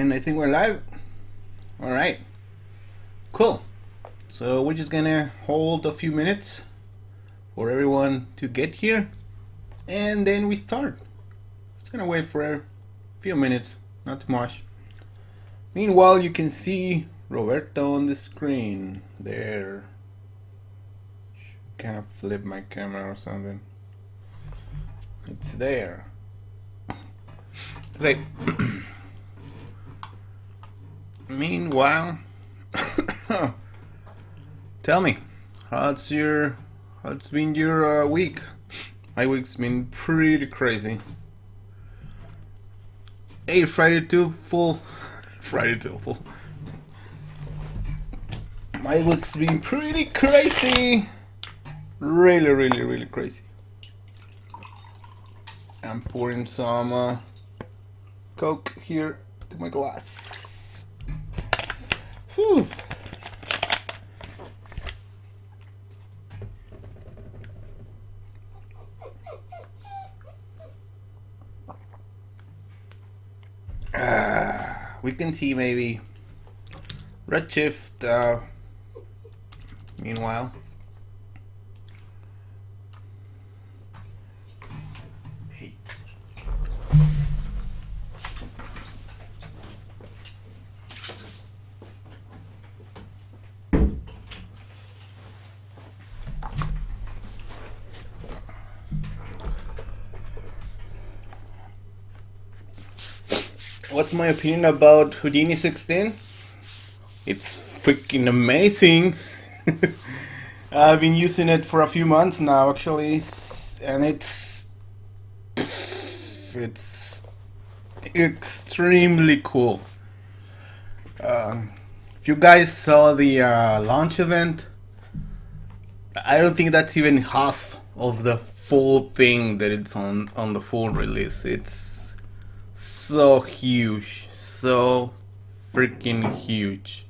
And I think we're live. Alright, cool. So we're just gonna hold a few minutes for everyone to get here, and then we start. It's gonna wait for a few minutes, not too much. Meanwhile, you can see Roberto on the screen there. Should kind of flip my camera or something. It's there. Okay. Meanwhile, tell me, how's been your week? My week's been pretty crazy. Hey, Friday too full. Friday too full. My week's been pretty crazy. Really crazy. I'm pouring some Coke here to my glass. Whew. We can see maybe Redshift. Meanwhile, hey. What's my opinion about Houdini 16? It's freaking amazing. I've been using it for a few months now, actually, and it's extremely cool. If you guys saw the launch event, I don't think that's even half of the full thing that it's on the full release. It's so huge, so freaking huge.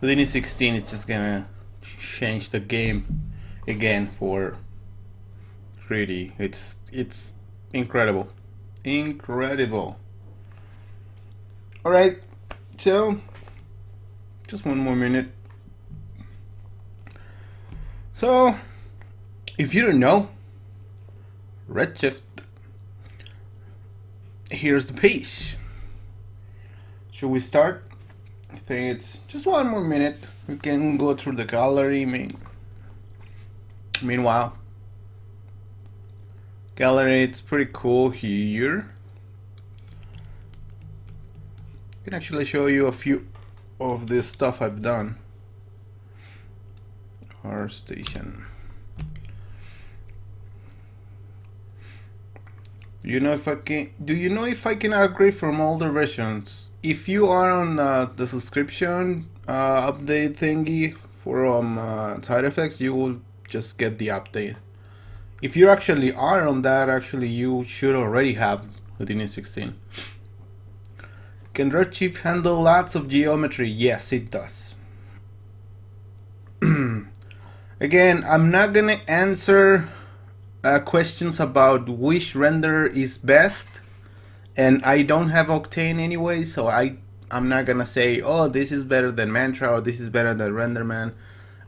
Houdini 16 is just gonna change the game again for 3D. It's incredible. Alright, so just one more minute. So if you don't know, Redshift, here's the page. Should we start? I think it's just one more minute. We can go through the gallery. Meanwhile, gallery, it's pretty cool here. I can actually show you a few of this stuff I've done. Our station. Do you know if I can upgrade from older versions? If you are on the subscription update thingy for side effects, you will just get the update. If you actually are on that, actually you should already have Houdini 16. Can Redshift handle lots of geometry? Yes, it does. Again, I'm not gonna answer questions about which render is best, and I don't have Octane anyway, so I'm not gonna say, oh, this is better than Mantra or this is better than RenderMan.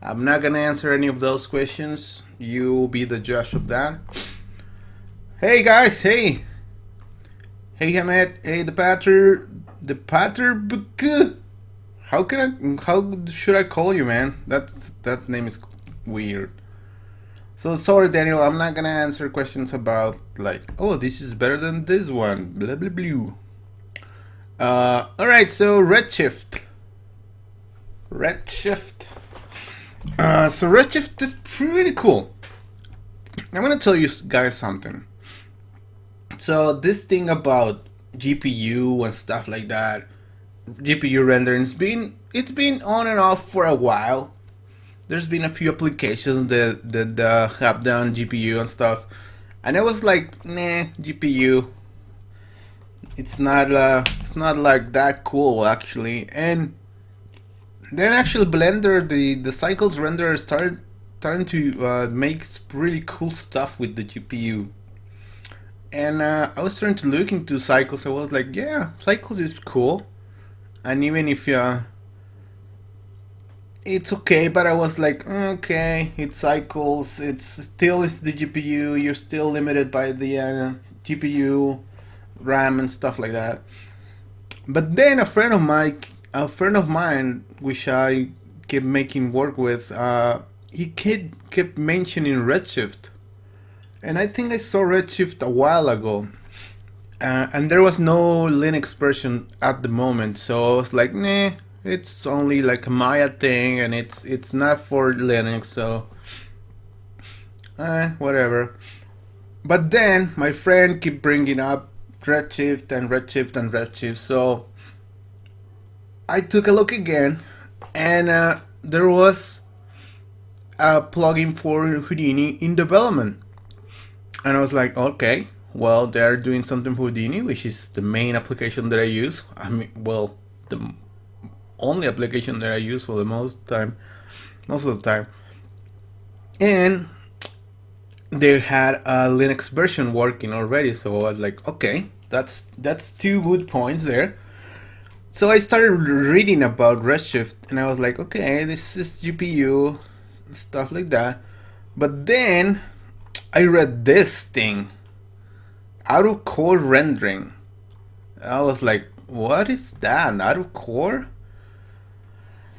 I'm not gonna answer any of those questions. You be the judge of that. Hey guys, hey Hamed, hey the Patter how should I call you, man? That name is weird. So sorry, Daniel, I'm not gonna answer questions about like, oh, this is better than this one, blah blah blah. Alright, so Redshift. So Redshift is pretty cool. I'm gonna tell you guys something. So this thing about GPU and stuff like that, GPU rendering, it's been on and off for a while. There's been a few applications that have done GPU and stuff, and I was like, nah, GPU. It's not like that cool actually. And then actually Blender, the Cycles renderer starting to make really cool stuff with the GPU. And I was starting to look into Cycles. I was like, yeah, Cycles is cool. and even if it's okay, but I was like, okay, it cycles, it's the GPU, you're still limited by the GPU, RAM, and stuff like that. But then a friend of mine, which I kept making work with, he kept mentioning Redshift, and I think I saw Redshift a while ago, and there was no Linux version at the moment, so I was like, nah, it's only like a Maya thing, and it's not for Linux, so whatever. But then my friend kept bringing up Redshift and Redshift and Redshift, so I took a look again, and there was a plugin for Houdini in development, and I was like, okay, well, they're doing something for Houdini, which is the main application that I use. I mean, well, the only application that I use for the most of the time, and they had a Linux version working already. So I was like, okay, that's two good points there. So I started reading about Redshift, and I was like, okay, this is GPU, stuff like that. But then I read this thing, auto core rendering. I was like, what is that? Auto core?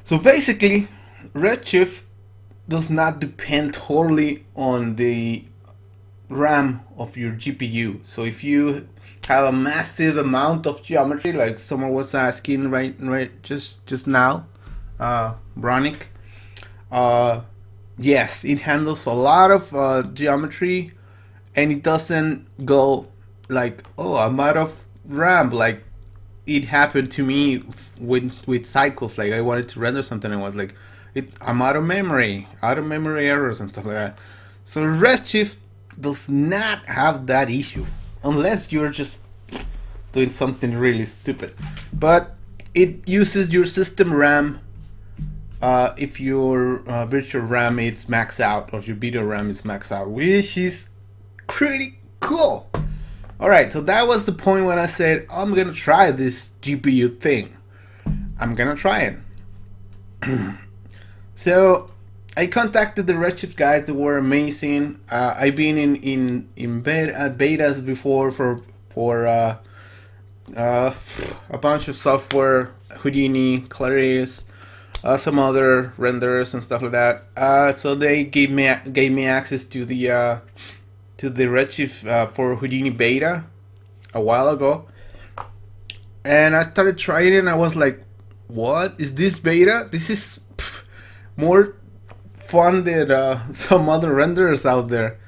So basically, Redshift does not depend totally on the RAM of your GPU. So if you have a massive amount of geometry, like someone was asking right just now, Bronick, yes, it handles a lot of geometry, and it doesn't go like, oh, I'm out of RAM. Like it happened to me with cycles. Like I wanted to render something, and I was like, I'm out of memory errors and stuff like that. So Redshift does not have that issue, unless you're just doing something really stupid. But it uses your system RAM. If your virtual RAM is maxed out, or your video RAM is maxed out, which is pretty cool. Alright, so that was the point when I said, I'm gonna try this GPU thing. I'm gonna try it. So I contacted the Redshift guys. They were amazing. I've been in betas before for a bunch of software, Houdini, Clarice, some other renderers and stuff like that. So they gave me access to the Redshift for Houdini beta a while ago, and I started trying it, and I was like, what is this beta? This is more fun than some other renderers out there.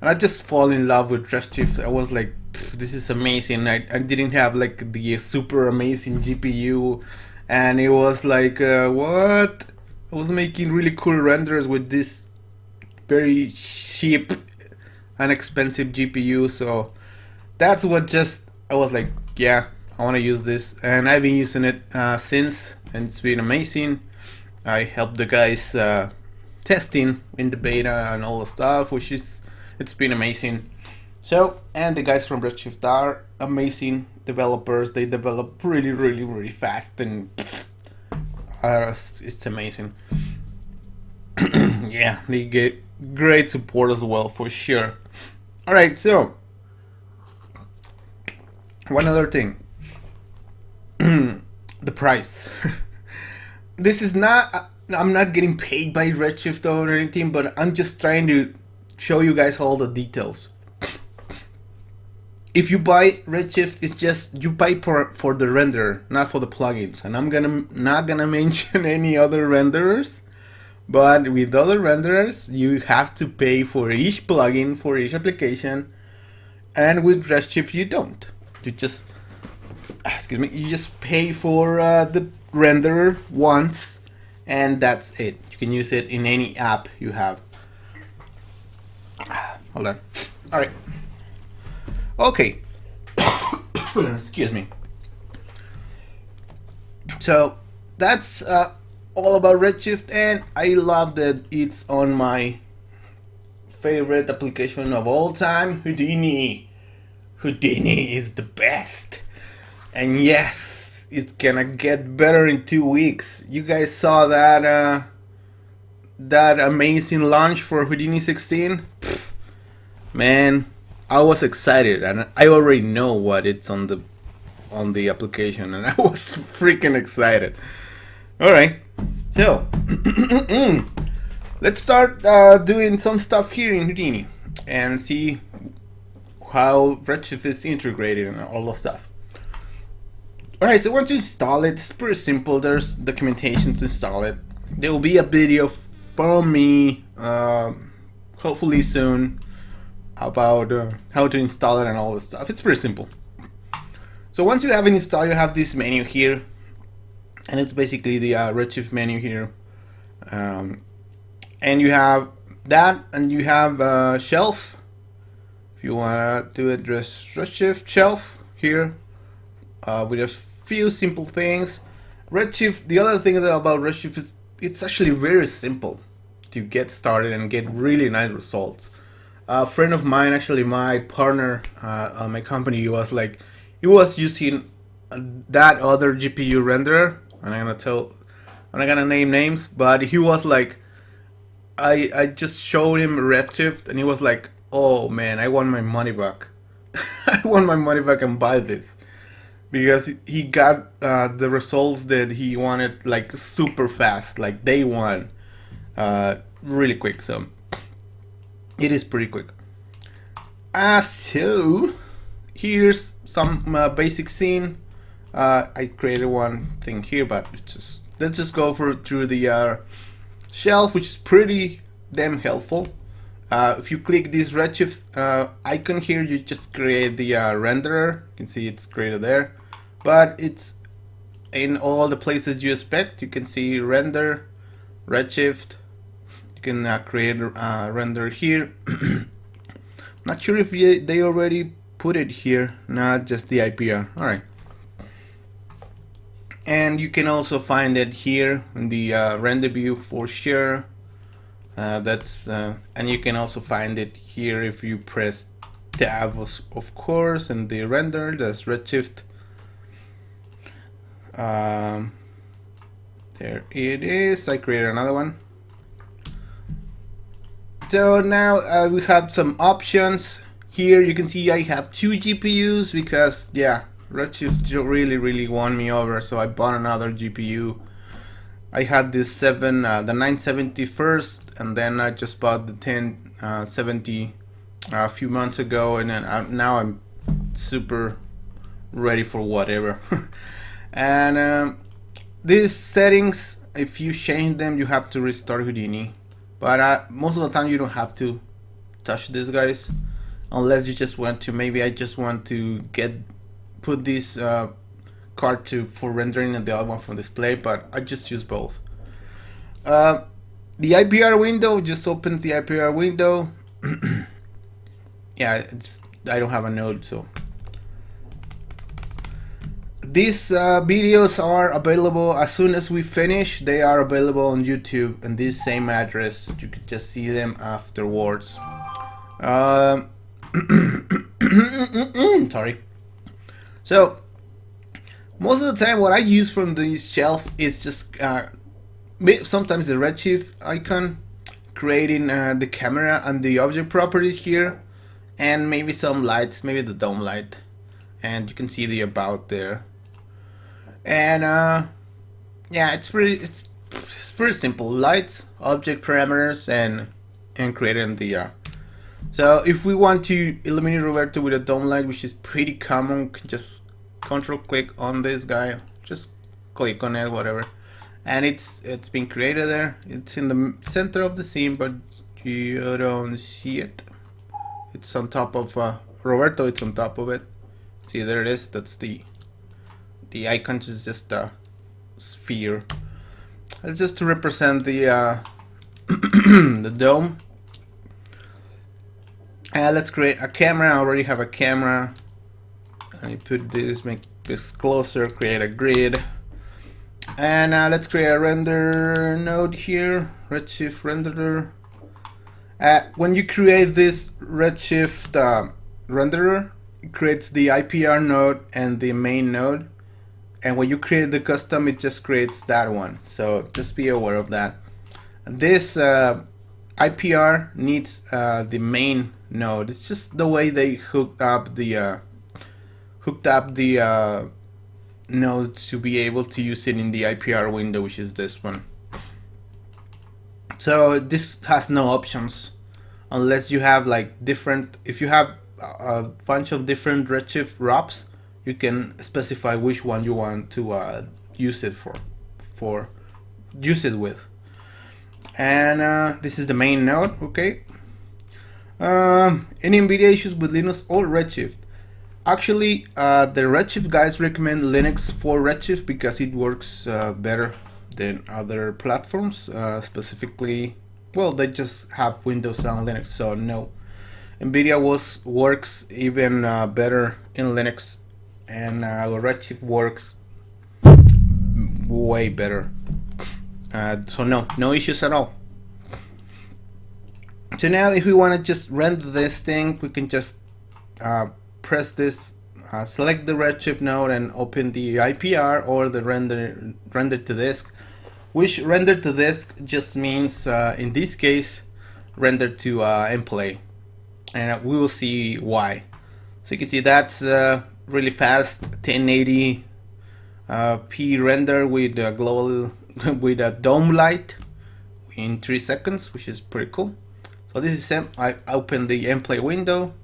And I just fall in love with Redshift. I was like, this is amazing. I didn't have like the super amazing GPU, and it was like, what? I was making really cool renders with this very cheap and expensive GPU. So that's what just, I was like, yeah, I want to use this, and I've been using it since, and it's been amazing. I helped the guys testing in the beta and all the stuff, it's been amazing. So, and the guys from Redshift are amazing developers. They develop really fast, and it's amazing. Yeah, they get great support as well, for sure. Alright, so one other thing. The price. This is not, I'm not getting paid by Redshift or anything, but I'm just trying to show you guys all the details. If you buy Redshift, it's just you pay for the render, not for the plugins. And I'm not gonna mention any other renderers, but with other renderers you have to pay for each plugin, for each application, and with Redshift you don't. You just, you just pay for the renderer once, and that's it. You can use it in any app you have. Hold on. All right. Okay. Excuse me. So that's all about Redshift, and I love that it's on my favorite application of all time, Houdini. Houdini is the best. And yes, it's gonna get better in 2 weeks. You guys saw that that amazing launch for Houdini 16? Pfft, man, I was excited, and I already know what it's on the application, and I was freaking excited. All right, so let's start doing some stuff here in Houdini and see how Redshift is integrated and all that stuff. Alright, so once you install it, it's pretty simple. There's documentation to install it. There will be a video from me, hopefully soon, about how to install it and all this stuff. It's pretty simple. So once you have it installed, you have this menu here, and it's basically the Redshift menu here. And you have that, and you have shelf. If you want to do it, just Redshift shelf here. With a few simple things. Redshift, the other thing about Redshift is it's actually very simple to get started and get really nice results. A friend of mine, actually my partner on my company, he was using that other GPU renderer, and I'm not gonna name names, but he was like, I just showed him Redshift, and he was like, oh man, I want my money back. I want my money back and buy this. Because he got the results that he wanted like super fast, like day one, really quick. So it is pretty quick. So here's some basic scene. I created one thing here, but let's just go through the shelf, which is pretty damn helpful. If you click this Redshift icon here, you just create the renderer. You can see it's created there, but it's in all the places you expect. You can see render, Redshift. You can create a render here. Not sure if they already put it here, not just the IPR. All right. And you can also find it here in the render view for sure. And you can also find it here if you press tab, of course, and the render. That's Redshift. There it is. I created another one. So now we have some options here. You can see I have 2 GPUs because Redshift really won me over, so I bought another GPU. I had this the 970 first, and then I just bought the 1070 a few months ago, and then now I'm super ready for whatever. And these settings, if you change them, you have to restart Houdini. But most of the time you don't have to touch these guys, unless you just want to. Maybe I just want to put this card for rendering and the other one for display, but I just use both. The IPR window just opens the IPR window. I don't have a node, so these videos are available as soon as we finish. They are available on YouTube in this same address. You can just see them afterwards. Sorry. So most of the time what I use from this shelf is just sometimes the Redshift icon, creating the camera and the object properties here, and maybe some lights, maybe the dome light, and you can see the about there. And it's pretty simple: lights, object parameters, and creating the so if we want to illuminate Roberto with a dome light, which is pretty common, we can just control click on this guy, just click on it, whatever, and it's been created there. It's in the center of the scene, but you don't see it. It's on top of Roberto. It's on top of it. See, there it is. That's the icon is just a sphere. It's just to represent the the dome. Let's create a camera. I already have a camera. Let me put this, make this closer, create a grid. And let's create a render node here, Redshift renderer. When you create this Redshift renderer, it creates the IPR node and the main node. and when you create the custom, it just creates that one. So just be aware of that. This IPR needs the main node. It's just the way they hooked up the node to be able to use it in the IPR window, which is this one. So this has no options unless you have like different. If you have a bunch of different Redshift ROPs, you can specify which one you want to use it with. And this is the main node. Okay. Any NVIDIA issues with Linux or Redshift? Actually, the Redshift guys recommend Linux for Redshift because it works better than other platforms. Specifically, well, they just have Windows and Linux, so no. NVIDIA works even better in Linux, and Redshift works way better. So no issues at all. So now, if we want to just render this thing, we can just press this, select the Redshift node, and open the IPR or the render to disk. Which render to disk just means, in this case, render to mplay, and we will see why. So you can see that's really fast, 1080p render with a global with a dome light in 3 seconds, which is pretty cool. So this is I open the mplay window,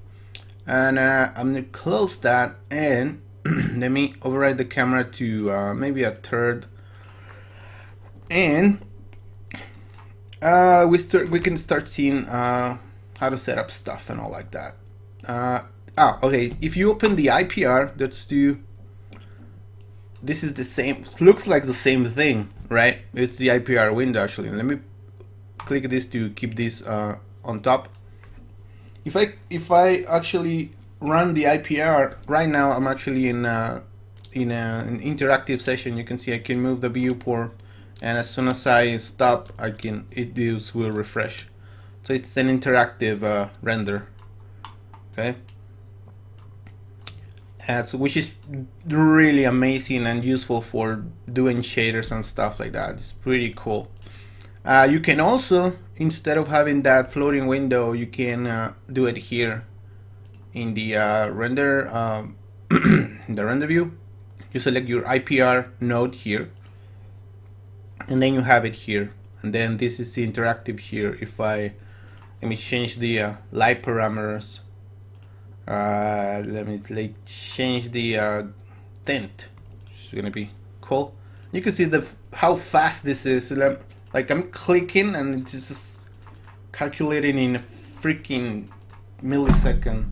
and I'm gonna close that, and let me override the camera to maybe a third, and we can start seeing how to set up stuff and all like that. Okay, if you open the IPR, this is the same, it looks like the same thing, right? It's the IPR window actually. Let me click this to keep this on top. If I actually run the IPR right now, I'm actually in an interactive session. You can see I can move the viewport, and as soon as I stop, it will refresh. So it's an interactive render. Okay, so which is really amazing and useful for doing shaders and stuff like that. It's pretty cool. You can also, instead of having that floating window, you can do it here in the render the render view. You select your IPR node here, and then you have it here, and then this is the interactive here. Let me change the light parameters. Let me change the tint. It's gonna be cool. You can see how fast this is. Like I'm clicking and it's just calculating in a freaking millisecond.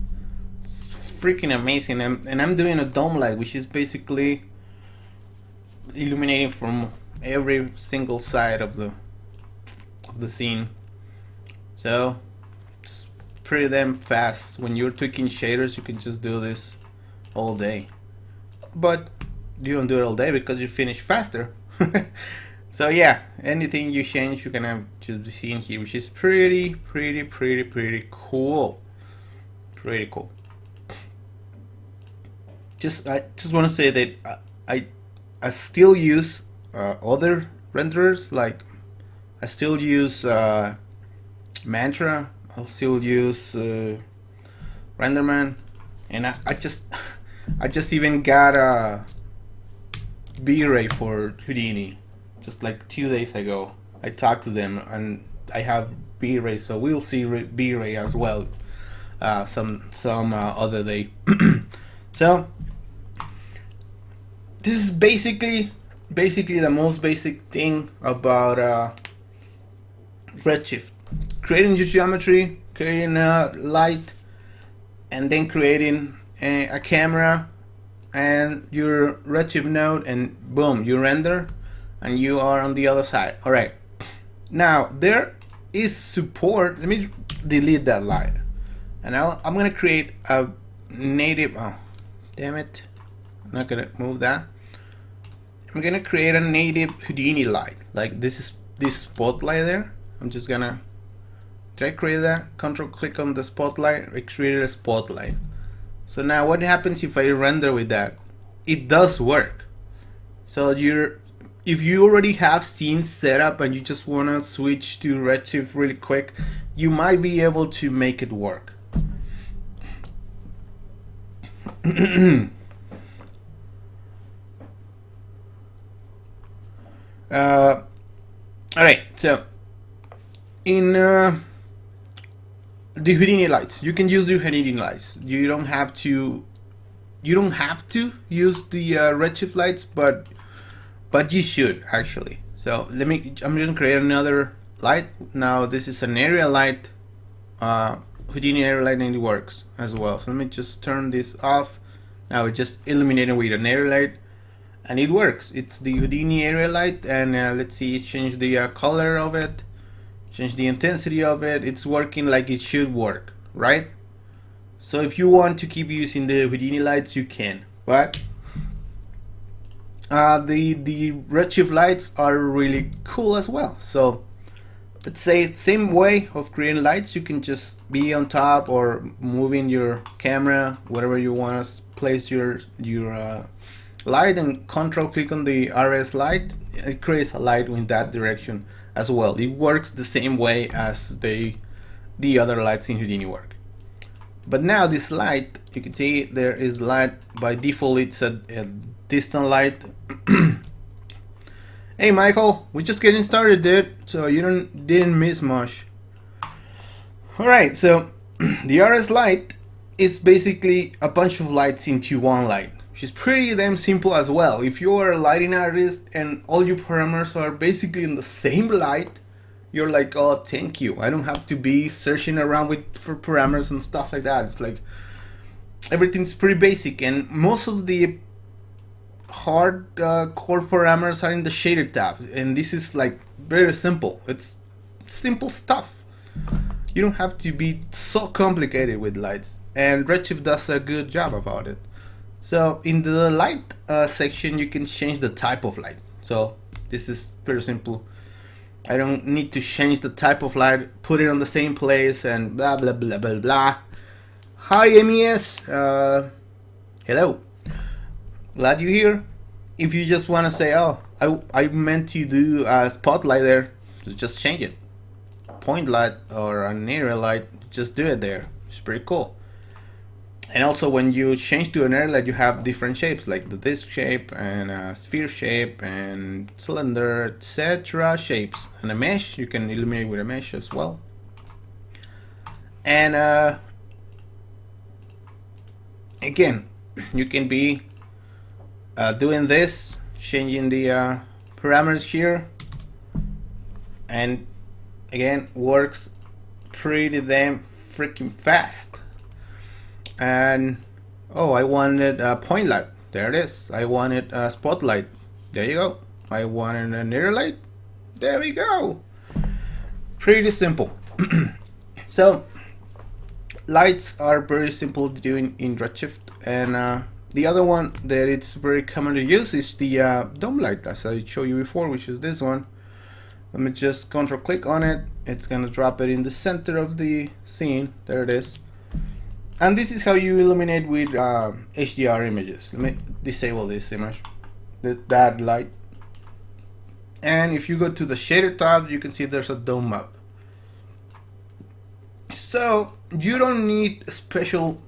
It's freaking amazing. And I'm doing a dome light, which is basically illuminating from every single side of the scene. So it's pretty damn fast. When you're tweaking shaders, you can just do this all day. But you don't do it all day because you finish faster. So yeah, anything you change, you're gonna just be seeing here, which is pretty cool. Pretty cool. I just want to say that I still use other renderers. Like I still use Mantra. I'll still use RenderMan, and I just even got a V-Ray for Houdini. Just like 2 days ago, I talked to them, and I have V-Ray, so we'll see V-Ray as well some other day. So this is basically the most basic thing about Redshift: creating your geometry, creating a light, and then creating a camera and your Redshift node, and boom, you render. And you are on the other side. All right. Now there is support. Let me delete that light. And now I'm gonna create a native. Oh, damn it! I'm not gonna move that. I'm gonna create a native Houdini light. Like this spotlight there. I'm just gonna. Did I create that? Control click on the spotlight. I created a spotlight. So now what happens if I render with that? It does work. So if you already have scenes set up and you just want to switch to Redshift really quick, you might be able to make it work. All right, so in the Houdini lights, you can use the Houdini lights. You don't have to use the Redshift lights, but you should actually. So I'm just gonna create another light. Now this is an area light. Houdini area light, and it works as well. So let me just turn this off. Now it's just illuminating with an area light, and it works. It's the Houdini area light, and let's see, change the color of it, change the intensity of it. It's working like it should work, right? So if you want to keep using the Houdini lights, you can, but the Redshift lights are really cool as well. So let's say same way of creating lights, you can just be on top or moving your camera wherever you want to place your light, and control click on the RS light. It creates a light in that direction as well. It works the same way as the other lights in Houdini work. But now this light, you can see there is light by default. It's a distant light. Hey Michael, we're just getting started, dude, so you didn't miss much. Alright, so the RS light is basically a bunch of lights into one light, which is pretty damn simple as well. If you are a lighting artist and all your parameters are basically in the same light, you're like, oh, thank you. I don't have to be searching around for parameters and stuff like that. It's like everything's pretty basic, and most of the hard core parameters are in the shader tab, and this is like very simple. It's simple stuff. You don't have to be so complicated with lights, and Redshift does a good job about it. So in the light section, you can change the type of light. So this is very simple. I don't need to change the type of light, put it on the same place, and blah blah blah blah blah. Hi MES, hello. Glad you're here. If you just want to say, oh, I meant to do a spotlight there, just change it. Point light or an area light, just do it there. It's pretty cool. And also when you change to an area light, you have different shapes, like the disc shape and a sphere shape and cylinder, etc. shapes. And a mesh, you can illuminate with a mesh as well. And again, you can be doing this, changing the parameters here, and again, works pretty damn freaking fast. And oh, I wanted a point light, there it is. I wanted a spotlight, there you go. I wanted an area light, there we go. Pretty simple. So lights are very simple to do in Redshift, and the other one that it's very common to use is the dome light, as I showed you before, which is this one. Let me just control click on it. It's gonna drop it in the center of the scene. There it is. And this is how you illuminate with HDR images. Let me disable this image, that light. And if you go to the shader tab, you can see there's a dome map. So you don't need special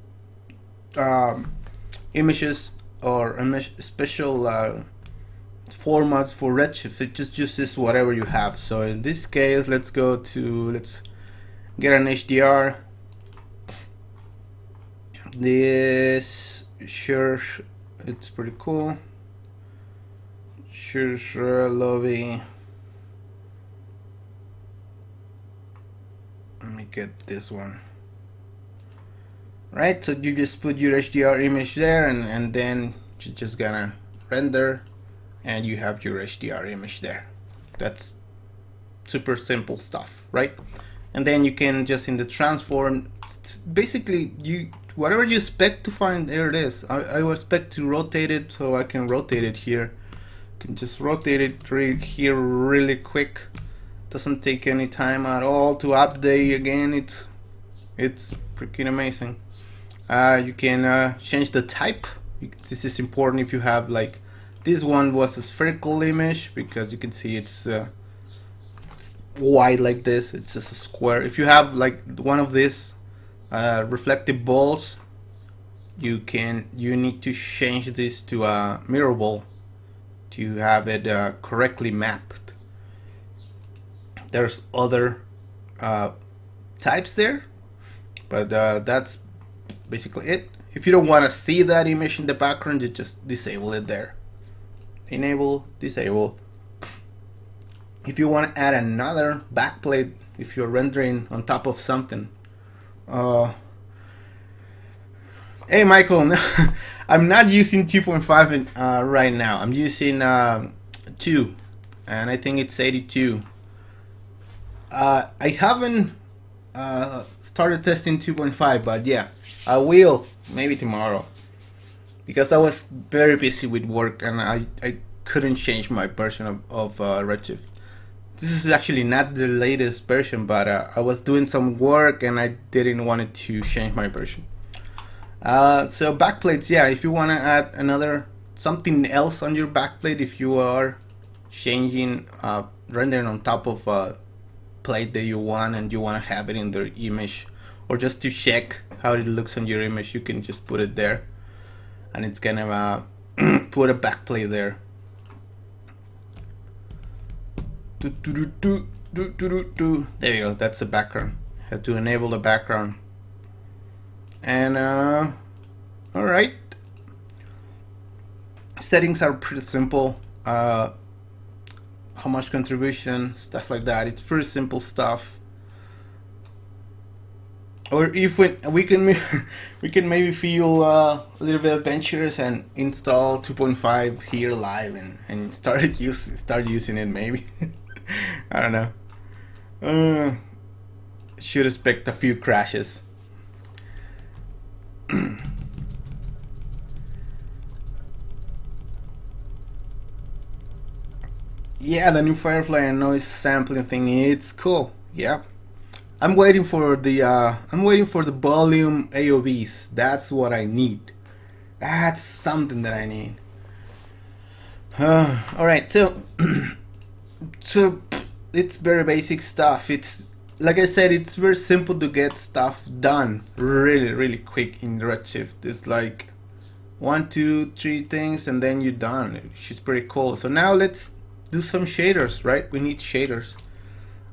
images or special formats for Redshift. It just uses whatever you have. So in this case, let's get an HDR. This sure, it's pretty cool. Sure lobby. Let me get this one. Right, so you just put your HDR image there, and then you're just gonna render, and you have your HDR image there. That's super simple stuff, right? And then you can just in the transform, basically whatever you expect to find, there it is. I would expect to rotate it, so I can rotate it here. Can just rotate it right here really quick. Doesn't take any time at all to update. Again, it's freaking amazing. You can change the type. This is important if you have like This one was a spherical image because you can see it's wide like this. It's just a square. If you have like one of these reflective balls, you need to change this to a mirror ball to have it correctly mapped. There's other types there, but that's basically it. If you don't want to see that image in the background, you just disable it there. Enable, disable. If you want to add another backplate, if you're rendering on top of something, hey Michael, I'm not using 2.5 right now. I'm using 2, and I think it's 82. I haven't started testing 2.5, but yeah, I will maybe tomorrow, because I was very busy with work and I couldn't change my version of Redshift. This is actually not the latest version, but I was doing some work and I didn't want to change my version. So backplates, yeah, if you want to add another something else on your backplate, if you are changing rendering on top of a plate that you want and you want to have it in the image, or just to check how it looks on your image, you can just put it there and it's gonna put a backplate there. There you go, that's the background. Have to enable the background. And alright, settings are pretty simple. How much contribution, stuff like that, it's pretty simple stuff. Or if we can maybe feel a little bit adventurous and install 2.5 here live and start using it maybe. I don't know. Should expect a few crashes. Yeah, the new Firefly and noise sampling thing, it's cool. Yeah. I'm waiting for the volume AOVs. That's what I need. That's something that I need. All right, so it's very basic stuff. It's like I said, it's very simple to get stuff done really quick in Redshift. It's like 1, 2, 3 things and then you're done, which is pretty cool. So now let's do some shaders, right? We need shaders.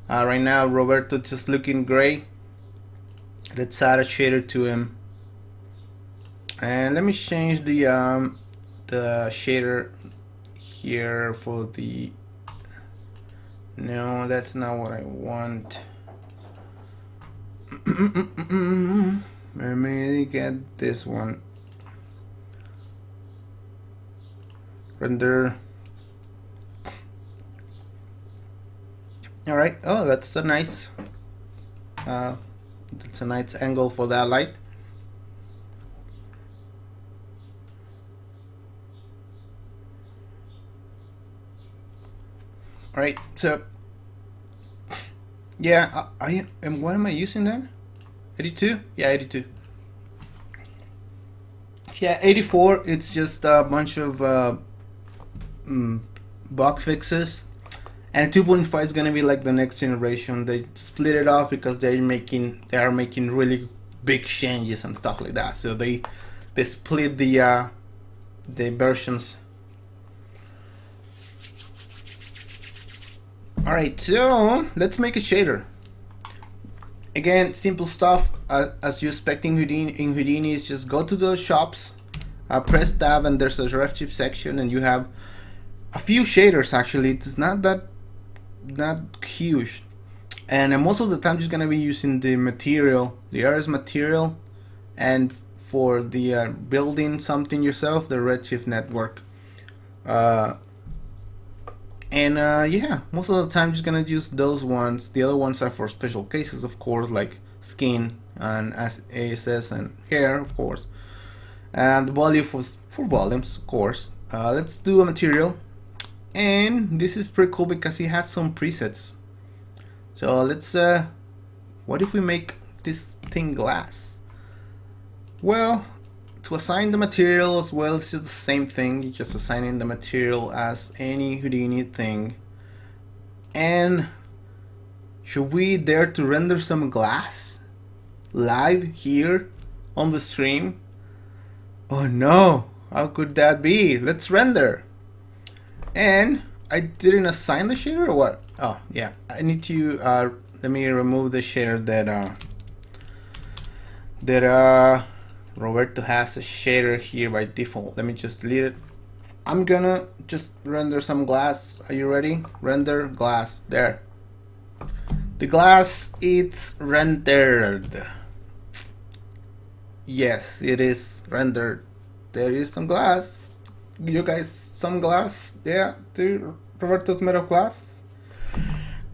Right now Roberto's just looking gray. Let's add a shader to him, and let me change the shader here for the, no, that's not what I want. Let me get this one. Render. All right. Oh, that's a nice angle for that light. All right. So yeah, I am. What am I using there? 82. Yeah, 82. Yeah, 84. It's just a bunch of bug fixes. And 2.5 is gonna be like the next generation. They split it off because they are making really big changes and stuff like that. So they split the versions. All right, so let's make a shader. Again, simple stuff as you expect in Houdini is just go to those shops, press tab, and there's a Redshift section, and you have a few shaders. Actually, it's not huge, and most of the time just gonna be using the material, the RS material, and for the building something yourself, the Redshift network. Yeah, most of the time just gonna use those ones. The other ones are for special cases, of course, like skin and ASS and hair, of course, and the volume for volumes, of course. Let's do a material. And this is pretty cool because it has some presets. So let's what if we make this thing glass? Well, to assign the material as well, it's just the same thing. You're just assigning the material as any Houdini thing. And should we dare to render some glass live here on the stream? Oh no, how could that be? Let's render. And I didn't assign the shader or what? Oh yeah, I need to let me remove the shader that Roberto has a shader here by default. Let me just delete it. I'm gonna just render some glass. Are you ready? Render glass. There. The glass, it's rendered. Yes, it is rendered. There is some glass. You guys, some glass. Yeah, Roberto's made of glass.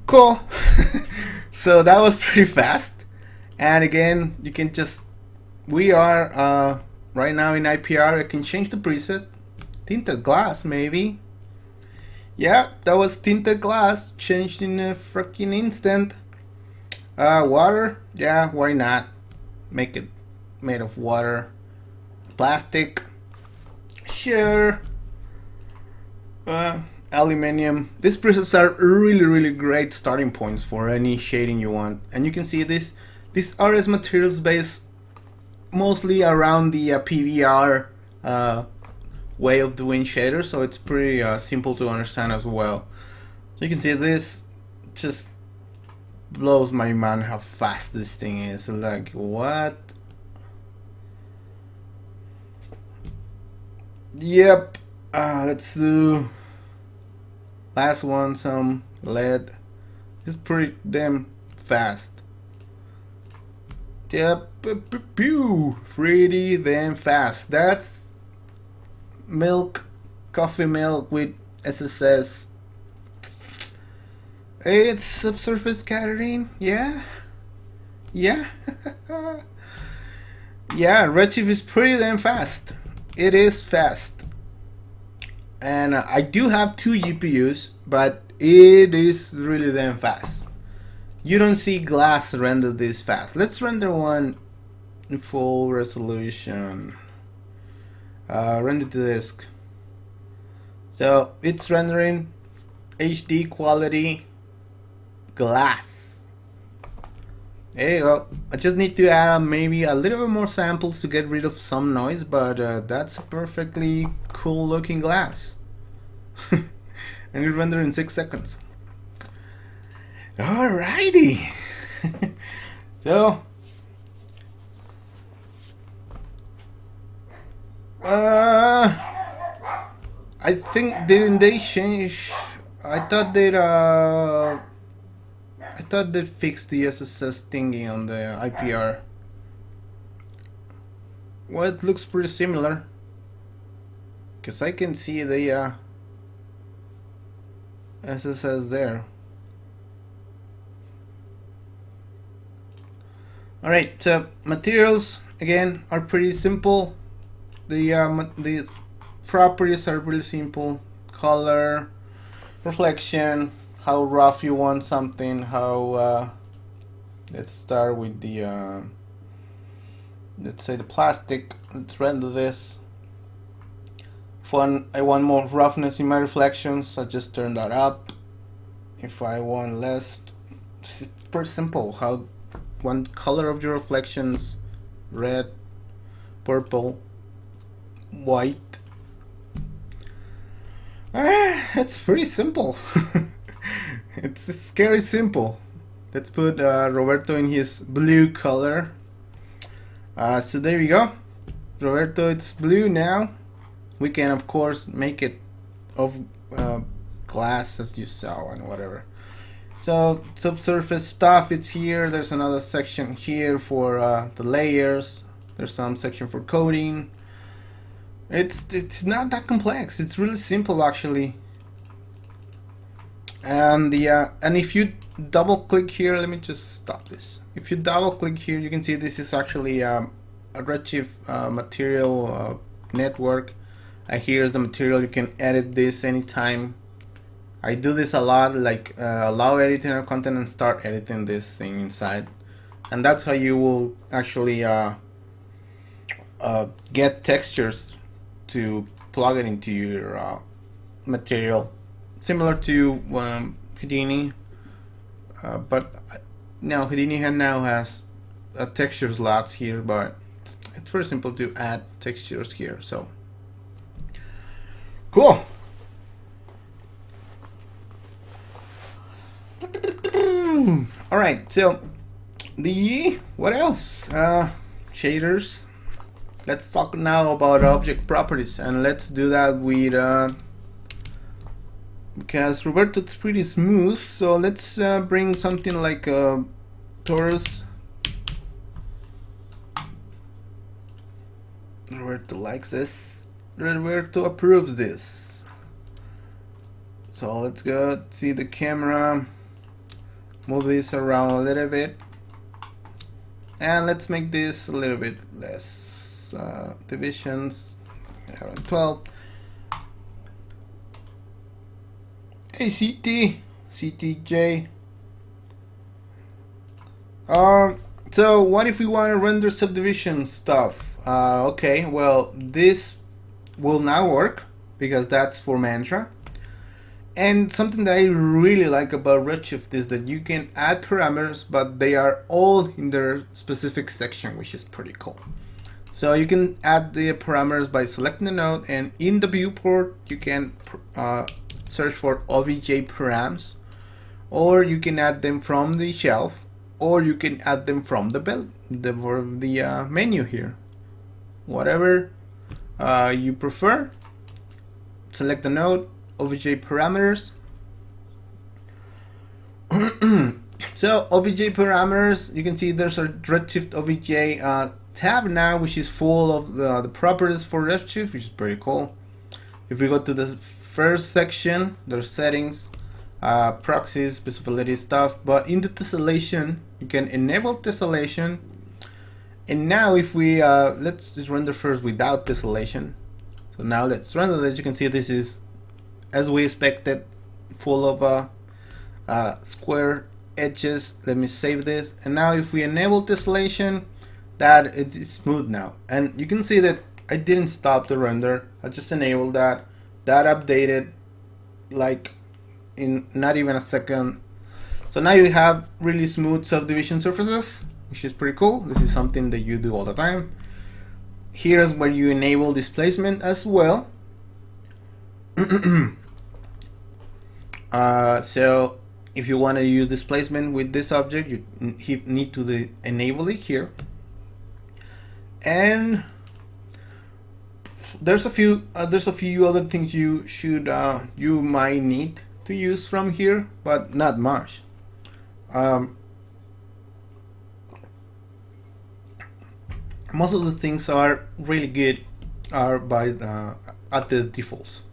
Cool. So that was pretty fast. And again, you can just, we are right now in IPR. I can change the preset. Tinted glass, maybe. Yeah, that was tinted glass, changed in a freaking instant. Water, yeah, why not? Make it made of water. Plastic, sure. Aluminium. These presets are really great starting points for any shading you want. And you can see this. These RS materials based mostly around the PBR way of doing shaders, so it's pretty simple to understand as well. So you can see this just blows my mind how fast this thing is. Like, what? Yep. Let's do last one, some lead. It's pretty damn fast. Yep, pretty damn fast. That's milk, coffee milk with SSS. It's subsurface scattering, yeah. Yeah, Redshift is pretty damn fast. It is fast. And I do have 2 GPUs, but it is really damn fast. You don't see glass render this fast. Let's render one in full resolution. Render to disk. So it's rendering HD quality glass. There you go. I just need to add maybe a little bit more samples to get rid of some noise, but that's a perfectly cool looking glass. And it render in 6 seconds. Alrighty. So I think didn't they change? I thought they'd fix the SSS thingy on the IPR. Well, it looks pretty similar, because I can see the SSS there. Alright, so materials again are pretty simple. The properties are really simple. Color, reflection, how rough you want something, how let's start with the let's say the plastic. Let's render this. If I want more roughness in my reflections, I just turn that up. If I want less, it's pretty simple. How one color of your reflections: red, purple, white. It's pretty simple. It's scary simple. Let's put Roberto in his blue color. So there you go. Roberto, it's blue now. We can of course make it of glass as you saw and whatever. So subsurface stuff, it's here. There's another section here for the layers. There's some section for coding. It's not that complex. It's really simple actually. And and if you double click here, let me just stop this. If you double click here, you can see this is actually a Redshift material network. And here's the material. You can edit this anytime. I do this a lot, like allow editing our content and start editing this thing inside. And that's how you will actually get textures to plug it into your material, similar to Houdini, but now Houdini now has texture slots here, but it's very simple to add textures here. So cool. All right, so what else? Shaders. Let's talk now about object properties, and let's do that with because Roberto is pretty smooth, so let's bring something like a torus. Roberto likes this. Roberto approves this. So let's go see the camera. Move this around a little bit, and let's make this a little bit less divisions. 12. ACT, CTJ. So what if we want to render subdivision stuff? Okay, well, this will now work because that's for Mantra. And something that I really like about Redshift is that you can add parameters, but they are all in their specific section, which is pretty cool. So you can add the parameters by selecting the node, and in the viewport you can search for obj params, or you can add them from the shelf, or you can add them from the menu here. Whatever you prefer. Select the node, obj parameters. So obj parameters, you can see there's a Redshift obj tab now, which is full of the properties for Redshift, which is pretty cool. If we go to the first section, there's settings, proxies, visibility stuff, but in the tessellation you can enable tessellation. And now if we let's just render first without tessellation. So now let's render this. You can see this is, as we expected, full of square edges. Let me save this, and now if we enable tessellation, that it's smooth now, and you can see that I didn't stop the render. I just enabled that updated like in not even a second. So now you have really smooth subdivision surfaces, which is pretty cool. This is something that you do all the time. Here's where you enable displacement as well. So if you want to use displacement with this object, you need to enable it here. And there's a few other things you should you might need to use from here, but not much. Most of the things are really good are by at the defaults.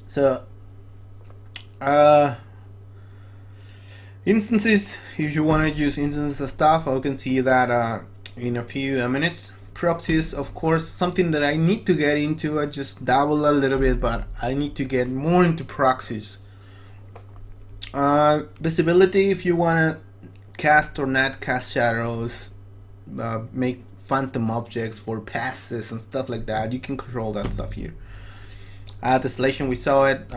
So instances, if you want to use instances stuff, I can see that in a few minutes. Proxies, of course, something that I need to get into. I just dabble a little bit, but I need to get more into proxies. Visibility, if you want to cast or not cast shadows, make phantom objects for passes and stuff like that, you can control that stuff here. Tessellation, we saw it.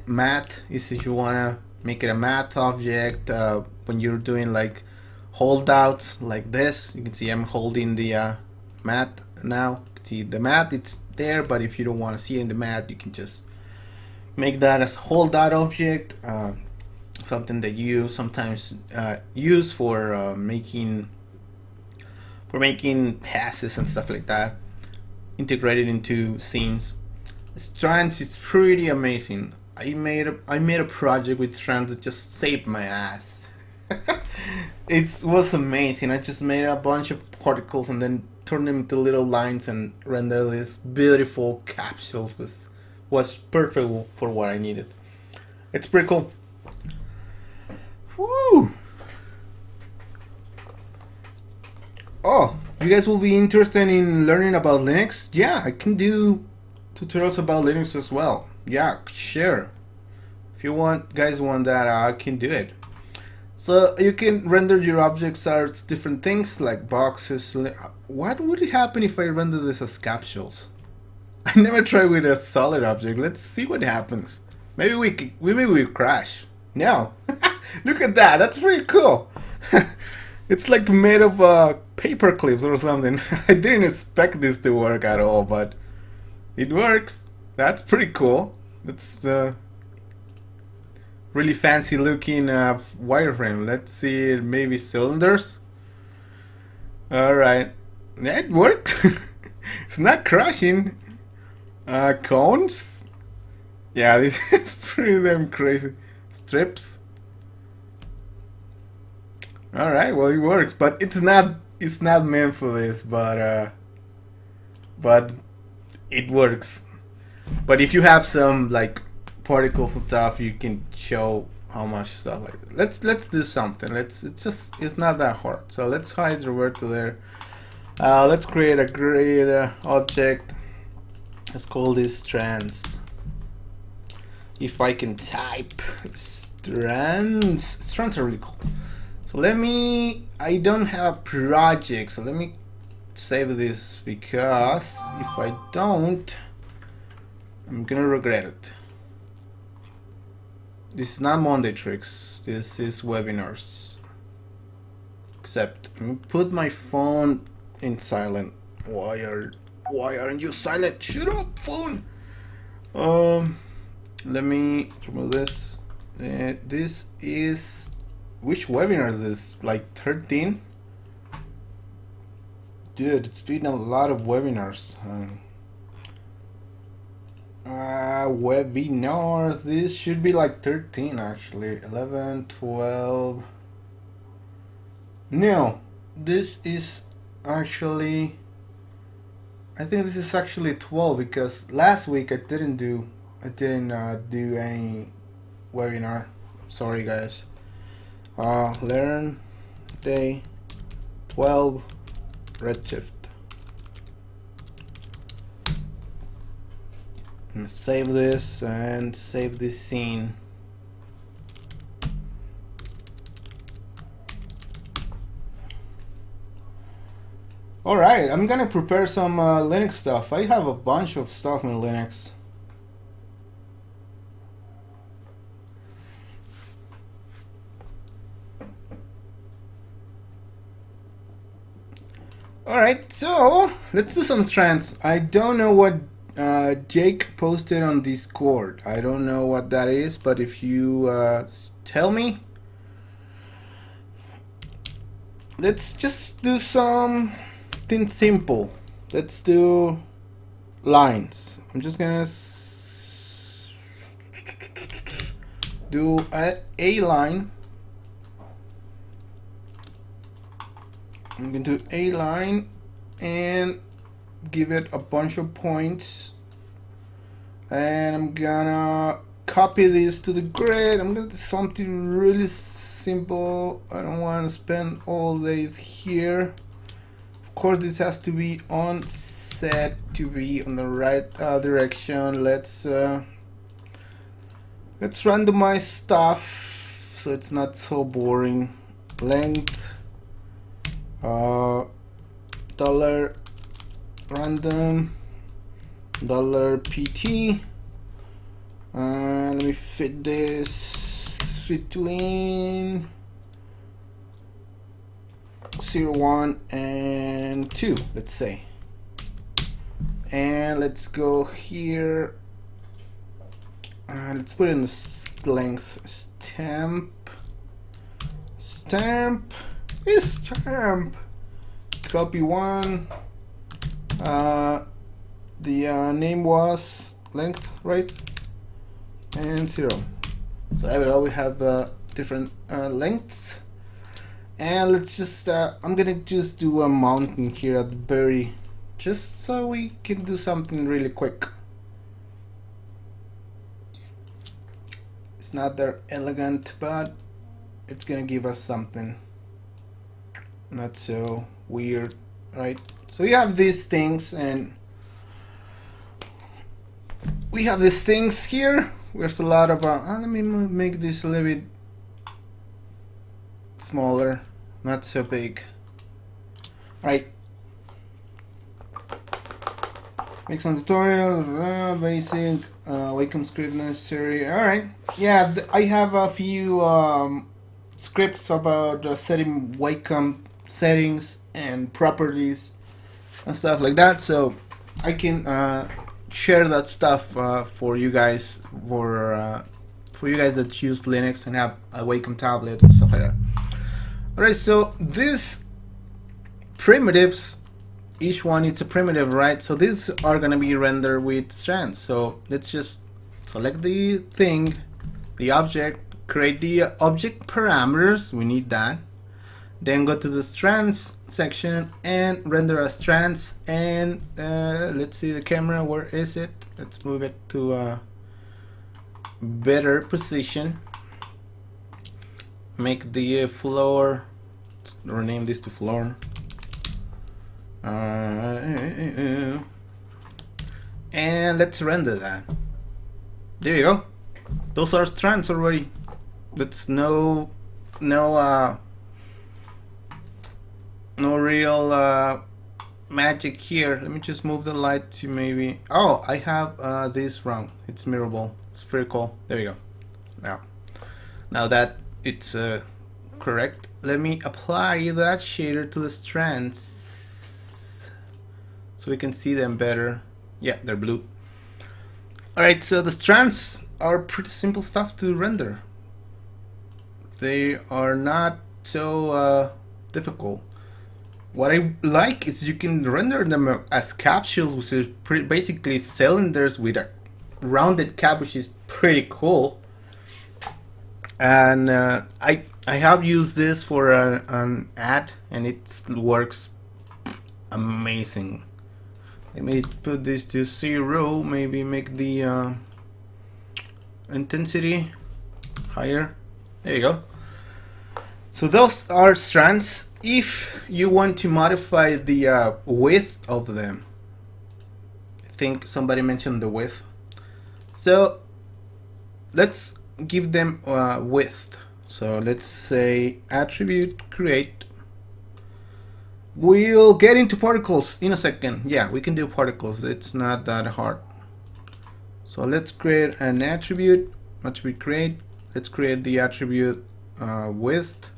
Matte is if you want to make it a matte object when you're doing like holdouts like this. You can see I'm holding the matte now. You can see the matte, it's there, but if you don't want to see it in the matte, you can just make that as holdout object. Something that you sometimes use for making passes and stuff like that, integrated into scenes. Strands is pretty amazing. I made a project with Strands that just saved my ass. It was amazing. I just made a bunch of particles and then turned them into little lines and rendered this beautiful capsules. Was perfect for what I needed. It's pretty cool. Woo! Oh, you guys will be interested in learning about Linux? Yeah, I can do tutorials about Linux as well. Yeah, sure. If you guys want that, I can do it. So you can render your objects as different things like boxes. What would happen if I render this as capsules? I never tried with a solid object. Let's see what happens. Maybe we crash. No, look at that. That's pretty cool. It's like made of paper clips or something. I didn't expect this to work at all, but it works. That's pretty cool. That's really fancy looking wireframe. Let's see, maybe cylinders. Alright, yeah, it worked. It's not crashing. Cones. Yeah, this is pretty damn crazy. Strips. Alright, well, it works, but it's not meant for this, but it works. But if you have some like particles and stuff, you can show how much stuff like that. Let's do something. It's not that hard. So let's hide revert to there. Let's create a great object. Let's call this strands. If I can type strands. Strands are really cool. So I don't have a project, so let me save this, because if I don't, I'm gonna regret it. This is not Monday Tricks, this is webinars. Except, let me put my phone in silent. Why aren't you silent? Shut up, phone! Let me remove this. This is... Which webinar is this? Like 13? Dude, it's been a lot of webinars. Webinars, this should be like 13 actually. 11, 12. No, this is actually... I think this is actually 12, because last week I didn't do any webinar. Sorry guys. LearnDay 12 Redshift. I'm gonna save this and save this scene. Alright, I'm gonna prepare some Linux stuff. I have a bunch of stuff in Linux. Alright, so let's do some strands. I don't know what Jake posted on Discord. I don't know what that is, but if you tell me, let's just do something simple. Let's do lines. I'm just gonna do a line. I'm going to do a line and give it a bunch of points, and I'm gonna copy this to the grid. I'm gonna do something really simple. I don't want to spend all day here. Of course, this has to be on set to be on the right direction. Let's randomize stuff so it's not so boring. Length dollar random $pt. Let me fit this between 0, 1 and 2, let's say. And let's go here, let's put in the length stamp copy 1. The name was length, right? And 0. So I will always have different lengths. And let's just I'm gonna just do a mountain here at the very, just so we can do something really quick. It's not that elegant, but it's gonna give us something not so weird, right? So we have these things, and we have these things here. There's a lot of let me make this a little bit smaller, not so big. All right. Make some tutorial, basic, Wacom script necessary. All right. Yeah, I have a few scripts about setting Wacom settings and properties and stuff like that. So I can share that stuff for you guys, for you guys that use Linux and have a Wacom tablet and stuff like that. All right. So these primitives, each one is a primitive, right? So these are gonna be rendered with Strands. So let's just select the thing, the object, create the object parameters. We need that. Then go to the Strands section and render a Strands. And let's see the camera. Where is it? Let's move it to a better position. Make the floor. Let's rename this to floor. And let's render that. There you go. Those are strands already. That's no real magic here. Let me just move the light to maybe. Oh, I have this wrong. It's mirrorable. It's pretty cool. There you go. Now that it's correct, let me apply that shader to the strands so we can see them better. Yeah, they're blue. Alright, so the strands are pretty simple stuff to render. They are not so difficult. What I like is you can render them as capsules, which is basically cylinders with a rounded cap, which is pretty cool. And I have used this for an ad, and it works amazing. Let me put this to 0, maybe make the intensity higher. There you go. So those are strands. If you want to modify the width of them, I think somebody mentioned the width. So let's give them width. So let's say attribute create. We'll get into particles in a second. Yeah, we can do particles. It's not that hard. So let's create an attribute create. Let's create the attribute width,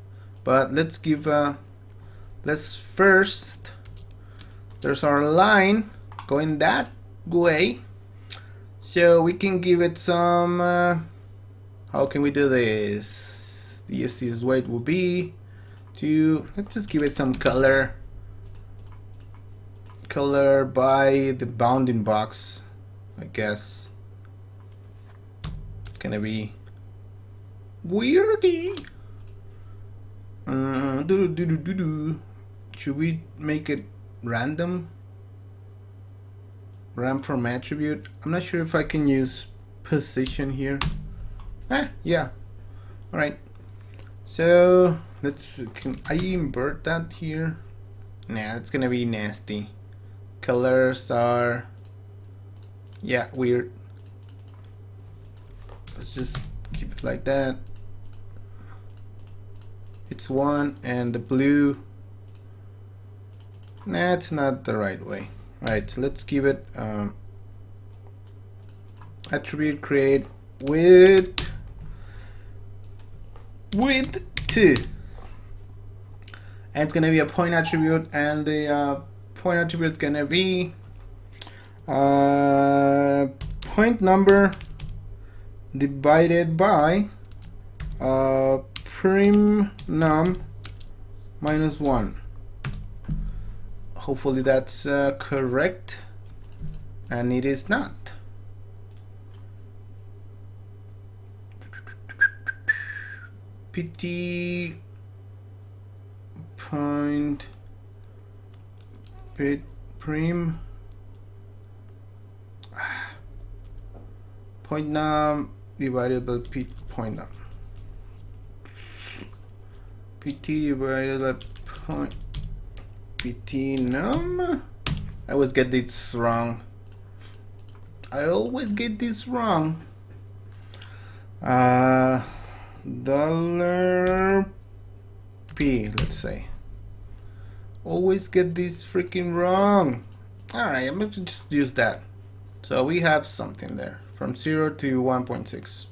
but let's give let's first, there's our line going that way, so we can give it some how can we do this? The easiest way will be to, let's just give it some color by the bounding box. I guess it's gonna be weirdy. Should we make it random? Ram from attribute. I'm not sure if I can use position here. Yeah. All right. So let's. Can I invert that here? Nah, it's gonna be nasty. Colors are, yeah, weird. Let's just keep it like that. It's 1, and the blue. Nah, it's not the right way. Alright, so let's give it attribute create with 2. And it's gonna be a point attribute, and the point attribute is gonna be point number divided by prim num minus 1. Hopefully that's correct, and it is not. PT point prim point num divided by point num. PT divided by point PT num. I always get this wrong. Dollar P, let's say. Always get this freaking wrong. Alright, I'm going to just use that. So we have something there from 0 to 1.6.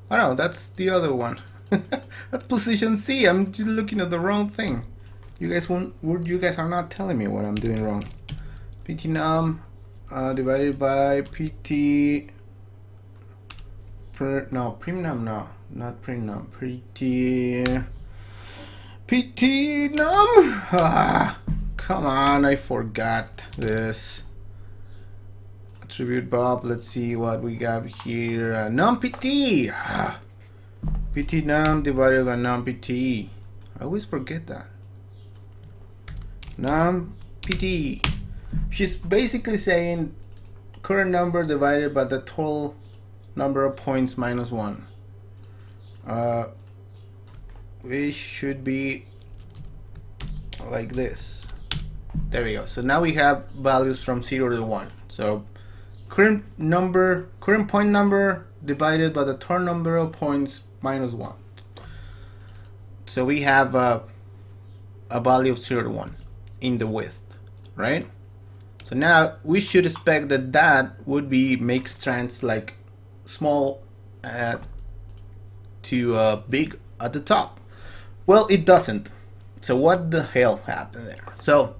Oh no, that's the other one. That's position C. I'm just looking at the wrong thing. You guys are not telling me what I'm doing wrong. PT num divided by PT prim num, no, not prim num, PT num. Come on, I forgot this. Attribute Bob. Let's see what we got here. Num PT. PT num divided by num PT. I always forget that. Num PT. She's basically saying current number divided by the total number of points minus 1. Which should be like this. There we go. So now we have values from 0 to 1. So current point number divided by the total number of points minus 1. So we have a value of 0 to 1 in the width, right? So now we should expect that that would be make strands like small to big at the top. Well, it doesn't. So what the hell happened there? So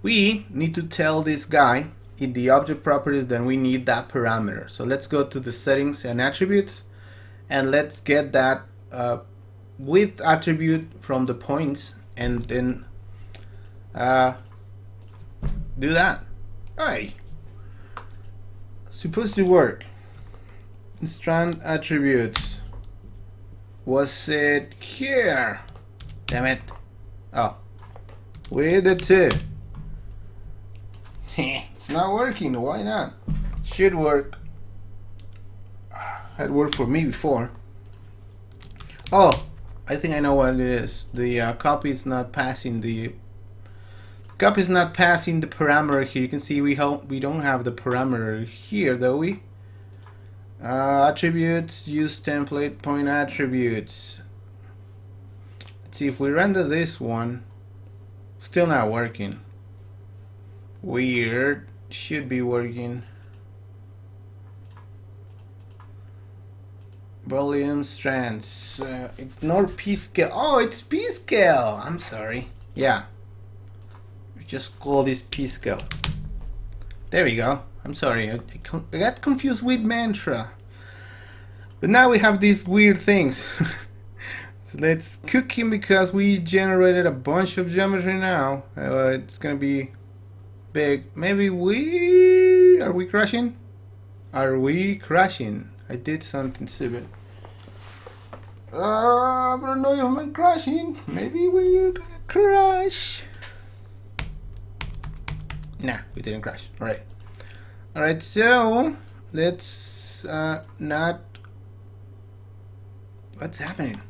we need to tell this guy in the object properties that we need that parameter. So let's go to the settings and attributes, and let's get that width attribute from the points, and then do that. Alright, supposed to work. Strand attributes. Was it here? Damn it. Oh, with the two. It's not working. Why not? Should work. Had worked for me before. Oh, I think I know what it is. The copy is not passing the parameter here. You can see we don't have the parameter here, though we. Attributes, use template point attributes. Let's see if we render this one. Still not working. Weird. Should be working. Volume strands. Ignore P scale. Oh, it's P scale. I'm sorry. Yeah. We just call this P scale. There we go. I'm sorry. I got confused with mantra. But now we have these weird things. So let's cook him because we generated a bunch of geometry now. It's gonna be big. Maybe are we crashing? Are we crashing? I did something stupid. I don't know if I'm crashing. Maybe we're gonna crash. Nah, we didn't crash. Alright. Alright, so let's not. What's happening?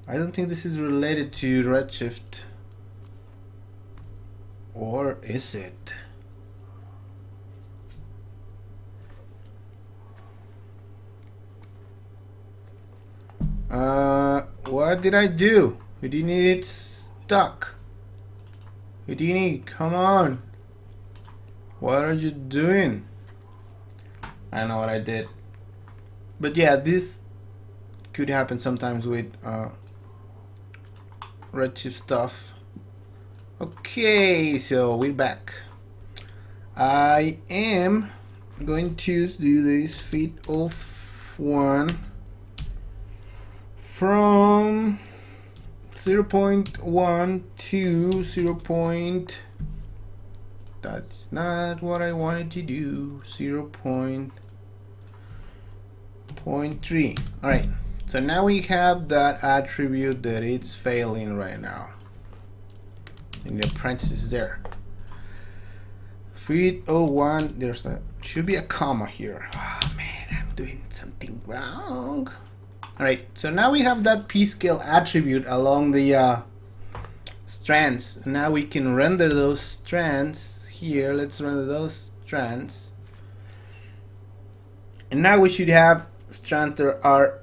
I don't think this is related to Redshift. Or is it? What did I do? Houdini, it's stuck. Houdini, come on. What are you doing? I don't know what I did. But yeah, this could happen sometimes with Redshift stuff. Okay, so we're back. I am going to do this feet of 1 from 0.1 to 0. That's not what I wanted to do. 0.3. All right. So now we have that attribute that it's failing right now. In the parentheses there. Feet 01. Should be a comma here. Oh man, I'm doing something wrong. Alright, so now we have that p-scale attribute along the strands. Now we can render those strands here. Let's render those strands. And now we should have strands that are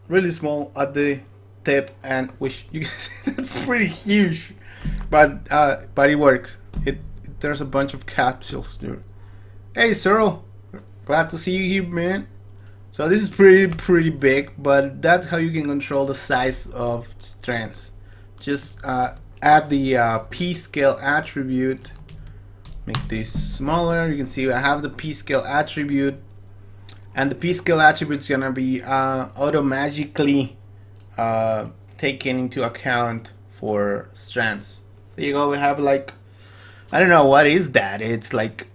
really small at the tip, and which you can see that's pretty huge, but it works. There's a bunch of capsules there. Hey Cyril, glad to see you here, man. So this is pretty big, but that's how you can control the size of strands. Just add the P scale attribute, make this smaller. You can see I have the P scale attribute, and the P scale attribute is gonna be automatically taken into account for strands. There you go. We have like, I don't know what is that. It's like,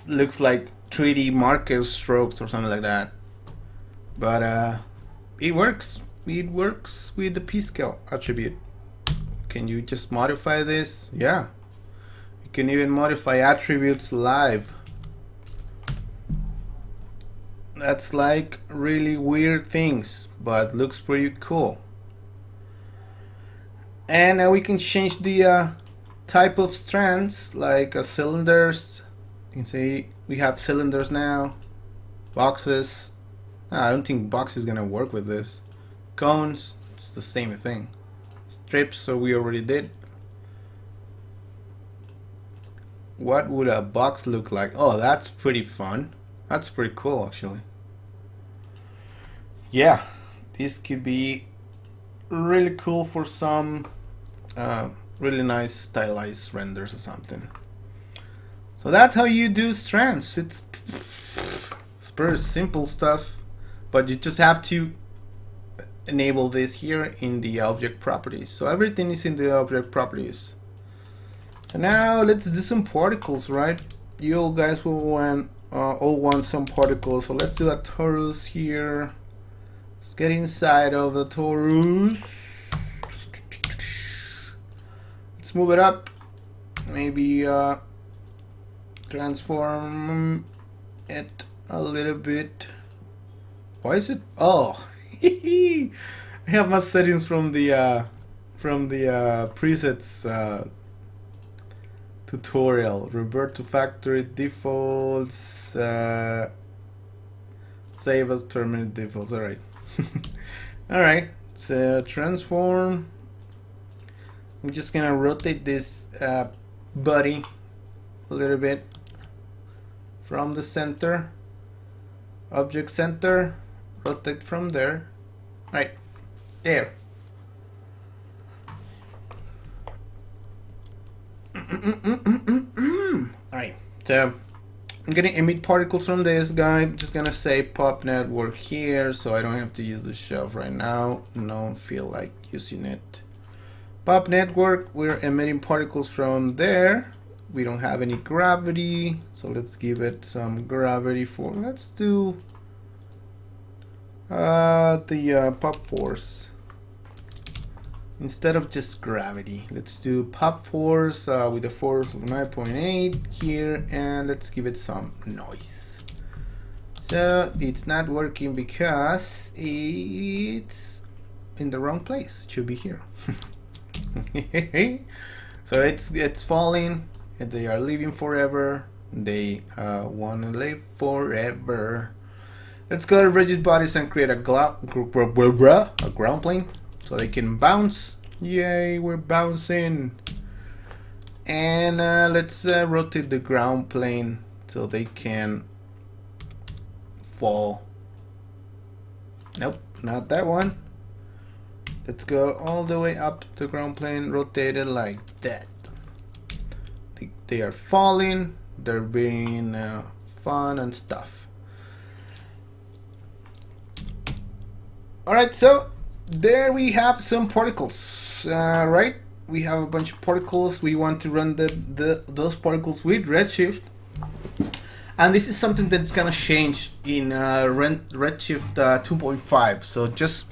looks like 3D marker strokes or something like that. But it works. It works with the P scale attribute. Can you just modify this? Yeah. You can even modify attributes live. That's like really weird things, but looks pretty cool. And we can change the type of strands, like cylinders. You can see we have cylinders now, boxes. I don't think box is gonna work with this. Cones, it's the same thing. Strips, so we already did. What would a box look like? Oh, that's pretty fun. That's pretty cool, actually. Yeah, this could be really cool for some really nice stylized renders or something. So that's how you do strands. It's very simple stuff, but you just have to enable this here in the object properties. So everything is in the object properties. So now let's do some particles, right? You guys will all want some particles. So let's do a torus here. Let's get inside of the torus. Let's move it up. Maybe transform it a little bit. Why is it? Oh, I have my settings from the presets tutorial. Revert to factory defaults. Save as permanent defaults. All right. All right. So transform. I'm just gonna rotate this body a little bit from the center. Object center. Rotate from there. Right there. Alright, so I'm gonna emit particles from this guy. I'm just gonna say pop network here, so I don't have to use the shelf right now. Don't feel like using it. Pop network, we're emitting particles from there. We don't have any gravity, so let's give it some gravity for, let's do the pop force. Instead of just gravity, let's do pop force with a force of 9.8 here, and let's give it some noise. So it's not working because it's in the wrong place. It should be here. So it's falling, and they are living forever. They want to live forever. Let's go to rigid bodies and create a ground plane so they can bounce. Yay, we're bouncing. And let's rotate the ground plane so they can fall. Nope, not that one. Let's go all the way up the ground plane, rotate it like that. They are falling, they're being fun and stuff. Alright, so there we have some particles, right? We have a bunch of particles. We want to run those particles with Redshift. And this is something that's gonna change in Redshift 2.5. So just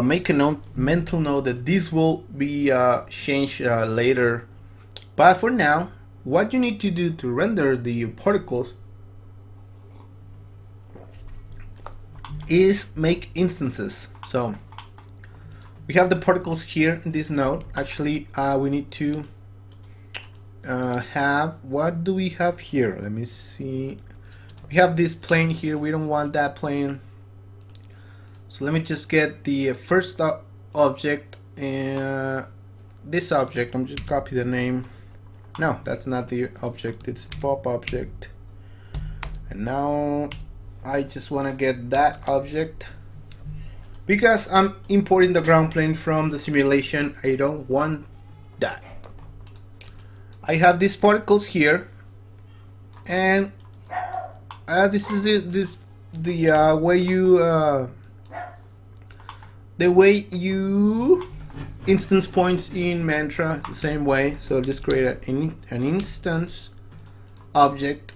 make a mental note that this will be changed later. But for now, what you need to do to render the particles is make instances. So we have the particles here in this node. Actually, we need to have, what do we have here? Let me see. We have this plane here. We don't want that plane. So let me just get the first object, and this object, I'm just copy the name. No, that's not the object, it's pop object. And now I just want to get that object because I'm importing the ground plane from the simulation. I don't want that. I have these particles here, and this is the way you instance points in Mantra. It's the same way. So just create an instance object.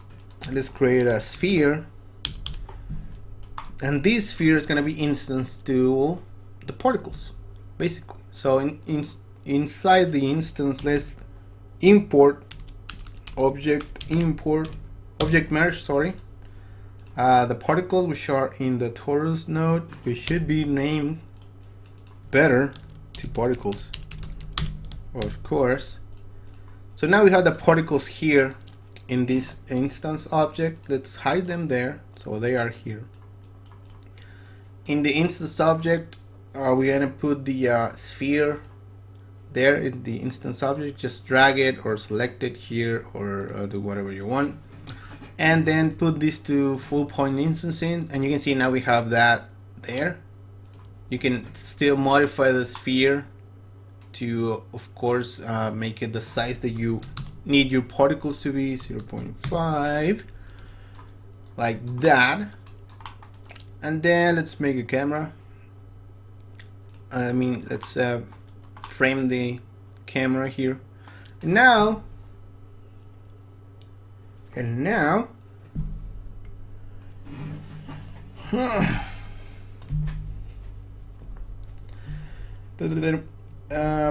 Let's create a sphere, and this sphere is going to be instanced to the particles, basically. So inside the instance, let's import object merge. Sorry, the particles which are in the torus node, which should be named better to particles, of course. So now we have the particles here in this instance object. Let's hide them there, so they are here. In the instance object, we're gonna put the sphere there in the instance object. Just drag it or select it here, or do whatever you want, and then put this to full point instancing, and you can see now we have that there. You can still modify the sphere to, of course, make it the size that you need your particles to be, 0.5, like that. And then let's make a camera. Let's frame the camera here. And now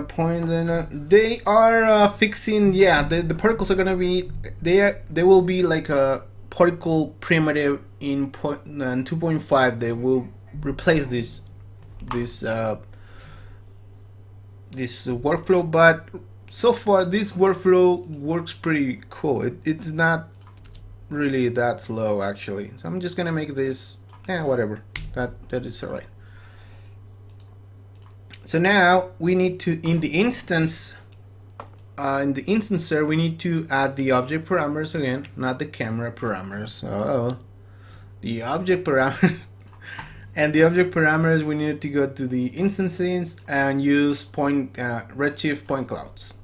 point, and they are fixing, the particles are gonna be, they will be like a particle primitive in 2.5. They will replace this workflow, but so far this workflow works pretty cool. It's not really that slow actually. So I'm just gonna make this, whatever, that is alright. So now we need to, in the instancer, we need to add the object parameters again, not the camera parameters. The object parameter. And the object parameters, we need to go to the instances and use Redshift point clouds.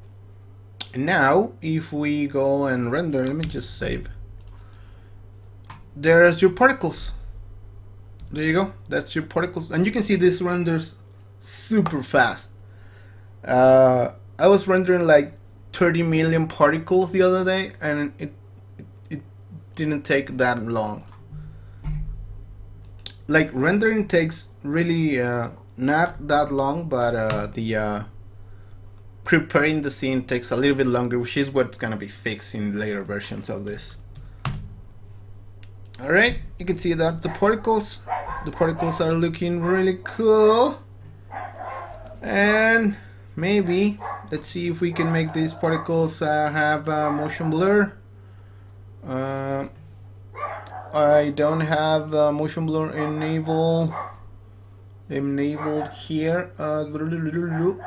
And now if we go and render, let me just save. There's your particles. There you go. That's your particles, and you can see this renders super fast. I was rendering like 30 million particles the other day, and it didn't take that long. Like, rendering takes really not that long, but the preparing the scene takes a little bit longer, which is what's gonna be fixed in later versions of this. Alright, you can see that the particles are looking really cool. And maybe let's see if we can make these particles have motion blur. I don't have motion blur enabled here.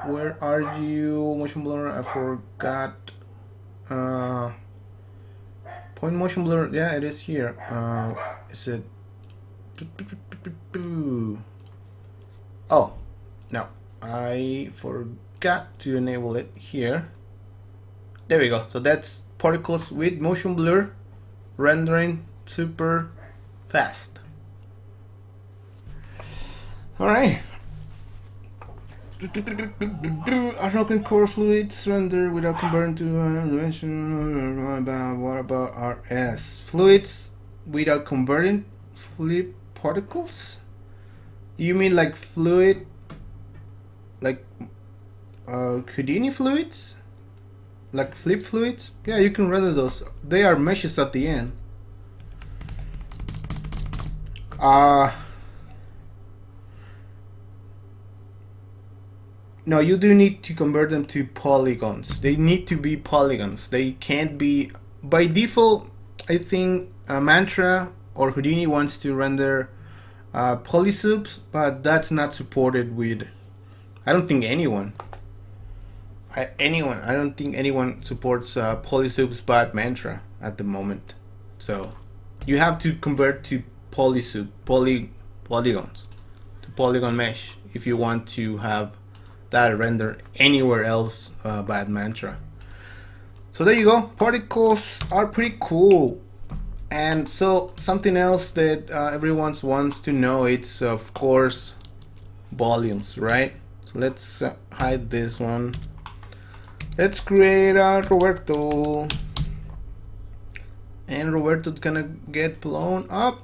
Where are you, motion blur? I forgot. Point motion blur. Yeah, it is here. Is it? Oh no, I forgot to enable it here. There we go. So that's particles with motion blur, rendering super fast. All right. Unlocking core fluids render without converting to what about RS fluids without converting fluid particles? You mean like fluid, like Houdini fluids, like flip fluids? Yeah, you can render those. They are meshes at the end. No, you do need to convert them to polygons. They need to be polygons. They can't be, by default, I think Mantra or Houdini wants to render polysubs, but that's not supported with I don't think anyone. I don't think anyone supports Polysub's bad mantra at the moment. So you have to convert to polygons, to polygon mesh if you want to have that render anywhere else bad mantra. So there you go. Particles are pretty cool. And so something else that everyone wants to know, it's of course volumes, right? So let's hide this one. Let's create a Roberto, and Roberto's gonna get blown up.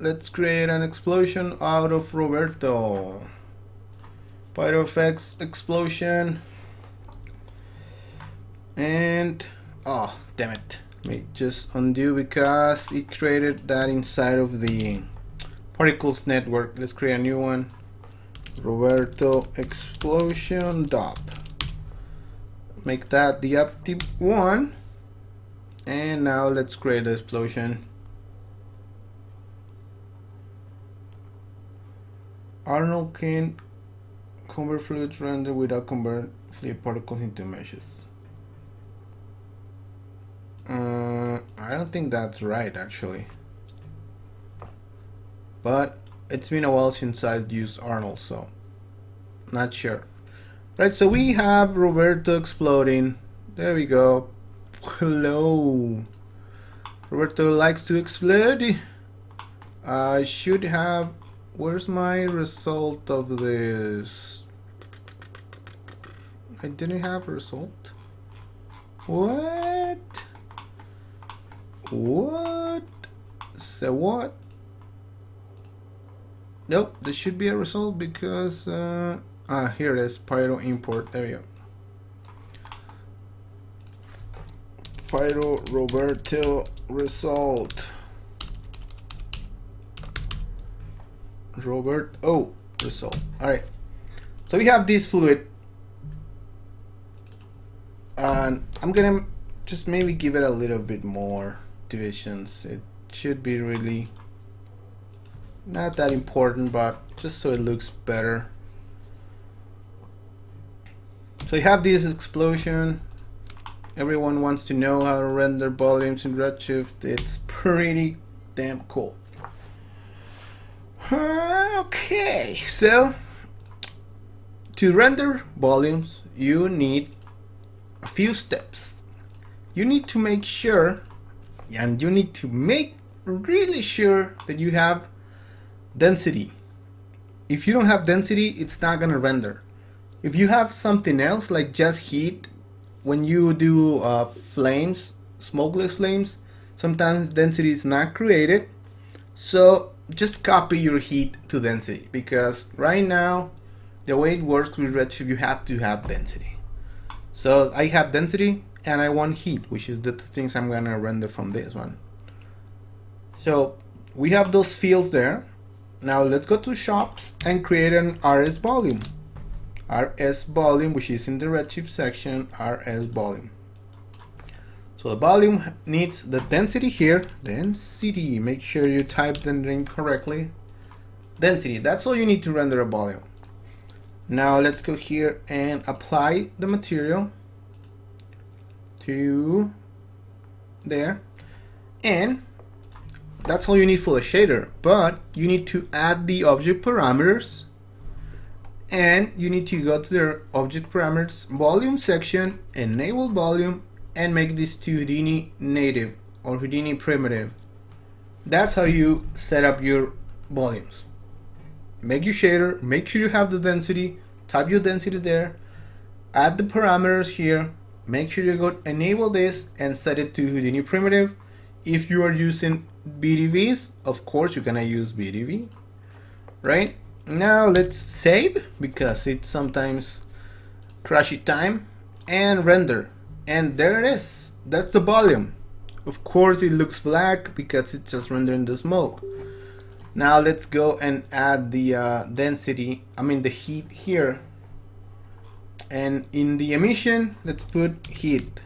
Let's create an explosion out of Roberto. Pyrofx explosion. And oh damn it, let me just undo because it created that inside of the particles network. Let's create a new one. Roberto explosion dop. Make that the active one, and now let's create the explosion. Arnold can convert fluids render without convert fluid particles into meshes. I don't think that's right actually, but it's been a while since I've used Arnold, so not sure. Right, so we have Roberto exploding. There we go. Hello. Roberto likes to explode. I should have. Where's my result of this? I didn't have a result. What? What? So what? Nope, there should be a result because here it is, Pyro import. There we go. Pyro Roberto result. Roberto result. Alright. So we have this fluid. And I'm gonna just maybe give it a little bit more divisions. It should be really not that important, but just so it looks better. So you have this explosion. Everyone wants to know how to render volumes in Redshift. It's pretty damn cool. Okay, so to render volumes, you need a few steps. You need to make sure, and you need to make really sure that you have density. If you don't have density, it's not gonna render. If you have something else like just heat, when you do flames, smokeless flames, sometimes density is not created. So just copy your heat to density, because right now the way it works with Redshift, you have to have density. So I have density and I want heat, which is the things I'm gonna render from this one. So we have those fields there. Now let's go to shops and create an RS volume. RS volume, which is in the Redshift section, RS volume. So the volume needs the density here, density, make sure you type the name correctly. Density, that's all you need to render a volume. Now let's go here and apply the material to there. And that's all you need for the shader, but you need to add the object parameters, and you need to go to the object parameters volume section, enable volume, and make this to Houdini native or Houdini primitive. That's how you set up your volumes. Make your shader, make sure you have the density, type your density there, add the parameters here, make sure you go enable this and set it to Houdini primitive. If you are using BDVs, of course you're gonna use BDV, right? Now let's save, because it's sometimes crashy time, and render. And there it is. That's the volume. Of course it looks black because it's just rendering the smoke. Now let's go and add the density, the heat here. And in the emission, let's put heat.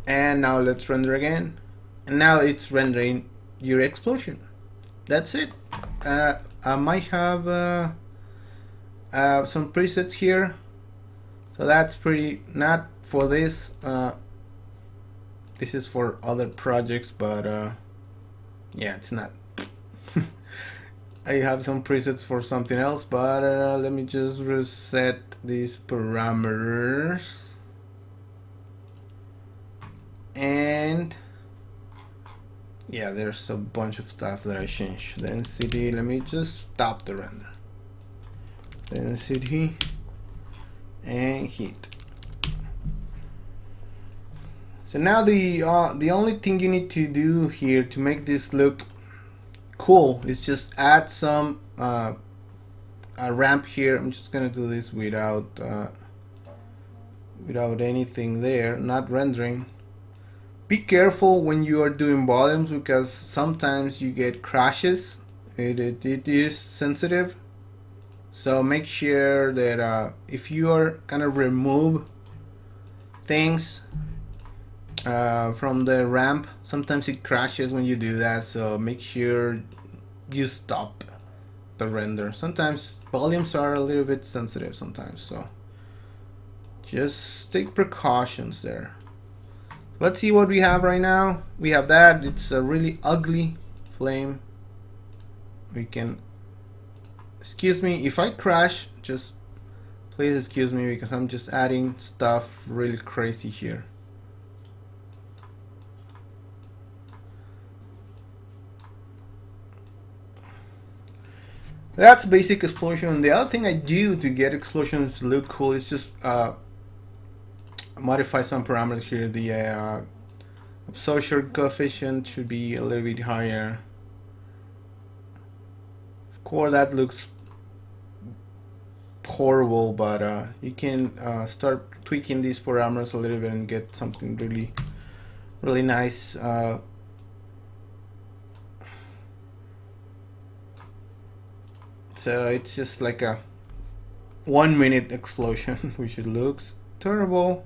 And now let's render again. And now it's rendering your explosion. That's it. I might have some presets here. So that's pretty, not for this. This is for other projects, but yeah, it's not. I have some presets for something else, but let me just reset these parameters. And yeah, there's a bunch of stuff that I changed. Density, let me just stop the render. Density and heat. So now the only thing you need to do here to make this look cool is just add some a ramp here. I'm just gonna do this without anything there, not rendering. Be careful when you are doing volumes because sometimes you get crashes. It is sensitive, so make sure that if you are gonna remove things from the ramp, sometimes it crashes when you do that, so make sure you stop the render. Sometimes volumes are a little bit sensitive sometimes, so just take precautions there. Let's see what we have right now. We have that. It's a really ugly flame. We can, excuse me if I crash, just please excuse me because I'm just adding stuff really crazy here. That's basic explosion. The other thing I do to get explosions to look cool is just modify some parameters here. The absorption coefficient should be a little bit higher. Of course, that looks horrible, but you can start tweaking these parameters a little bit and get something really nice. So it's just like a 1 minute explosion, which it looks terrible.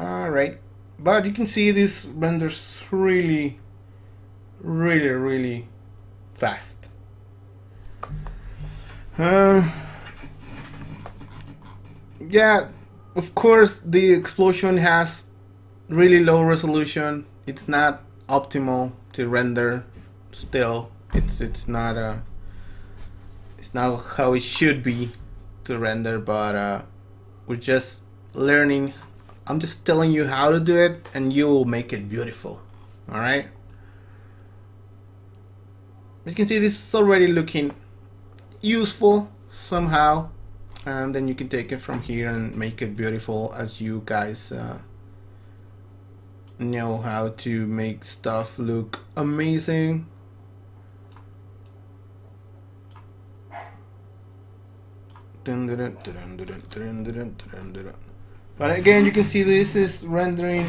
Alright, but you can see this renders really fast. Yeah, of course the explosion has really low resolution. It's not optimal to render still. It's not how it should be to render, but we're just learning. I'm just telling you how to do it and you will make it beautiful. Alright? As you can see, this is already looking useful somehow, and then you can take it from here and make it beautiful as you guys know how to make stuff look amazing. But again, you can see this is rendering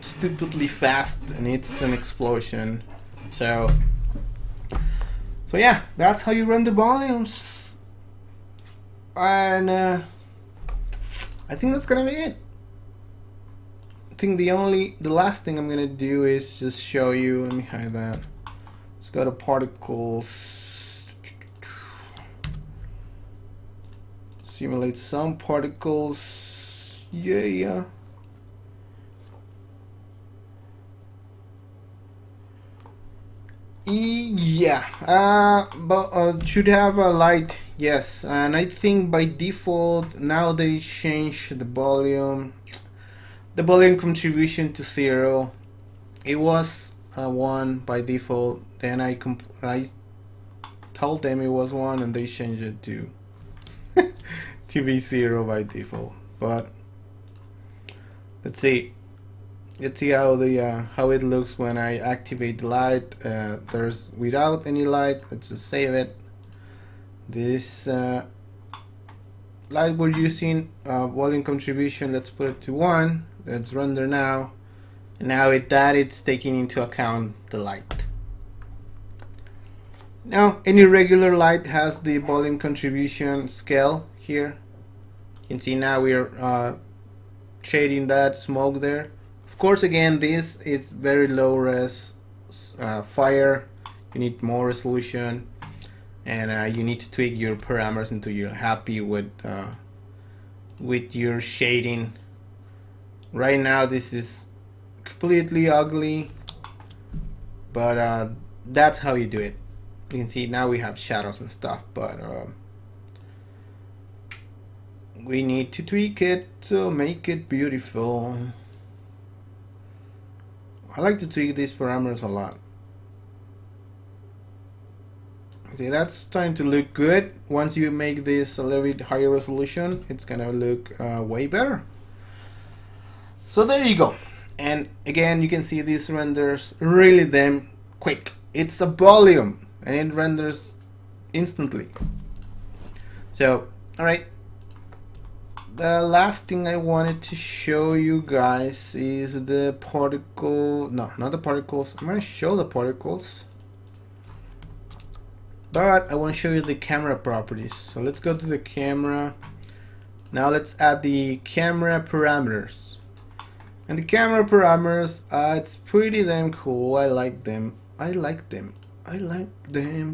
stupidly fast and it's an explosion. So yeah, that's how you render volumes. And I think that's gonna be it. I think the last thing I'm gonna do is just show you. Let me hide that. Let's go to particles. Simulate some particles. Yeah. But should have a light, yes. And I think by default now they change the volume contribution to 0. It was 1 by default. Then I told them it was 1 and they changed it to to be 0 by default. But let's see how the how it looks when I activate the light. There's without any light. Let's just save it. This light we're using, volume contribution, let's put it to 1. Let's render now. And now it's taking into account the light. Now any regular light has the volume contribution scale here. You can see now we're shading that smoke there. Of course, again, this is very low res fire. You need more resolution, and you need to tweak your parameters until you're happy with your shading. Right now, this is completely ugly, but that's how you do it. You can see now we have shadows and stuff, but we need to tweak it to make it beautiful. I like to tweak these parameters a lot. See, that's starting to look good. Once you make this a little bit higher resolution, it's gonna look way better. So there you go. And again, you can see these renders really damn quick. It's a volume and it renders instantly. So, all right. The last thing I wanted to show you guys is the particle. No, not the particles. I'm gonna show the particles, but I want to show you the camera properties. So let's go to the camera. Now let's add the camera parameters. And the camera parameters, it's pretty damn cool. I like them. I like them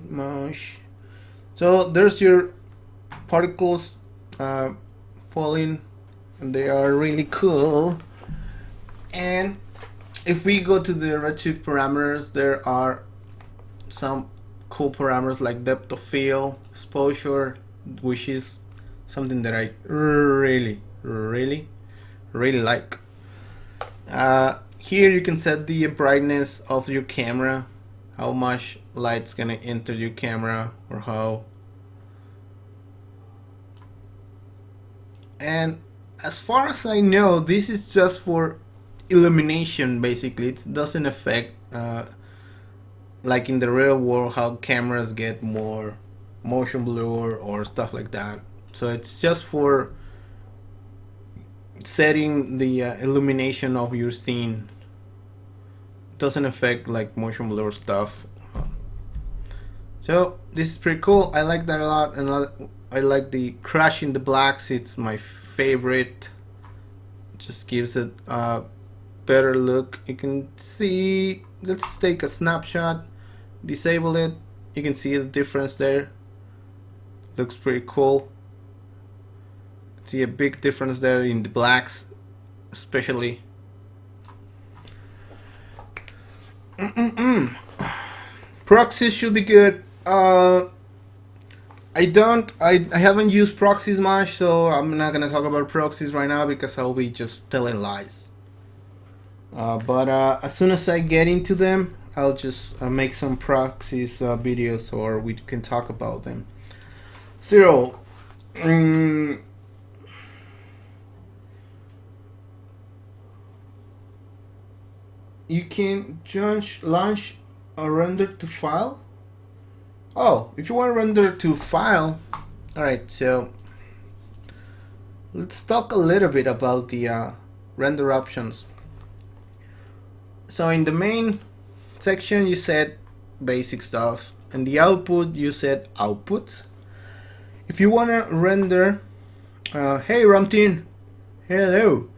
much. So there's your particles falling, and they are really cool. And if we go to the Redshift parameters, there are some cool parameters like depth of field, exposure, which is something that I really like. Here you can set the brightness of your camera, how much light's gonna enter your camera, or how. And as far as I know, this is just for illumination. Basically, it doesn't affect like in the real world how cameras get more motion blur or stuff like that. So it's just for setting the illumination of your scene. It doesn't affect like motion blur stuff. So this is pretty cool. I like that a lot. And I like the crash in the blacks. It's my favorite. It just gives it a better look. You can see, let's take a snapshot, disable it. You can see the difference there. Looks pretty cool. See a big difference there in the blacks, especially. Proxies should be good. I haven't used proxies much, so I'm not gonna talk about proxies right now because I'll be just telling lies. But as soon as I get into them, I'll just make some proxies videos, or we can talk about them. Cyril, you can launch a render to file. Oh, if you want to render to file, all right. So let's talk a little bit about the render options. So in the main section, you set basic stuff, and the output you set output. If you want to render, hey Ramtin, hello.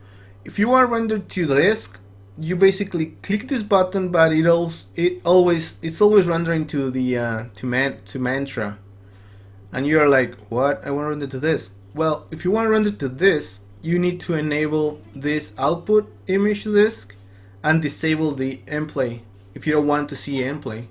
If you want to render to the disk, you basically click this button, but it's always rendering to the to Mantra, and you're like, what? I want to render to this. Well, if you want to render to this, you need to enable this output image disk and disable the mplay if you don't want to see mplay.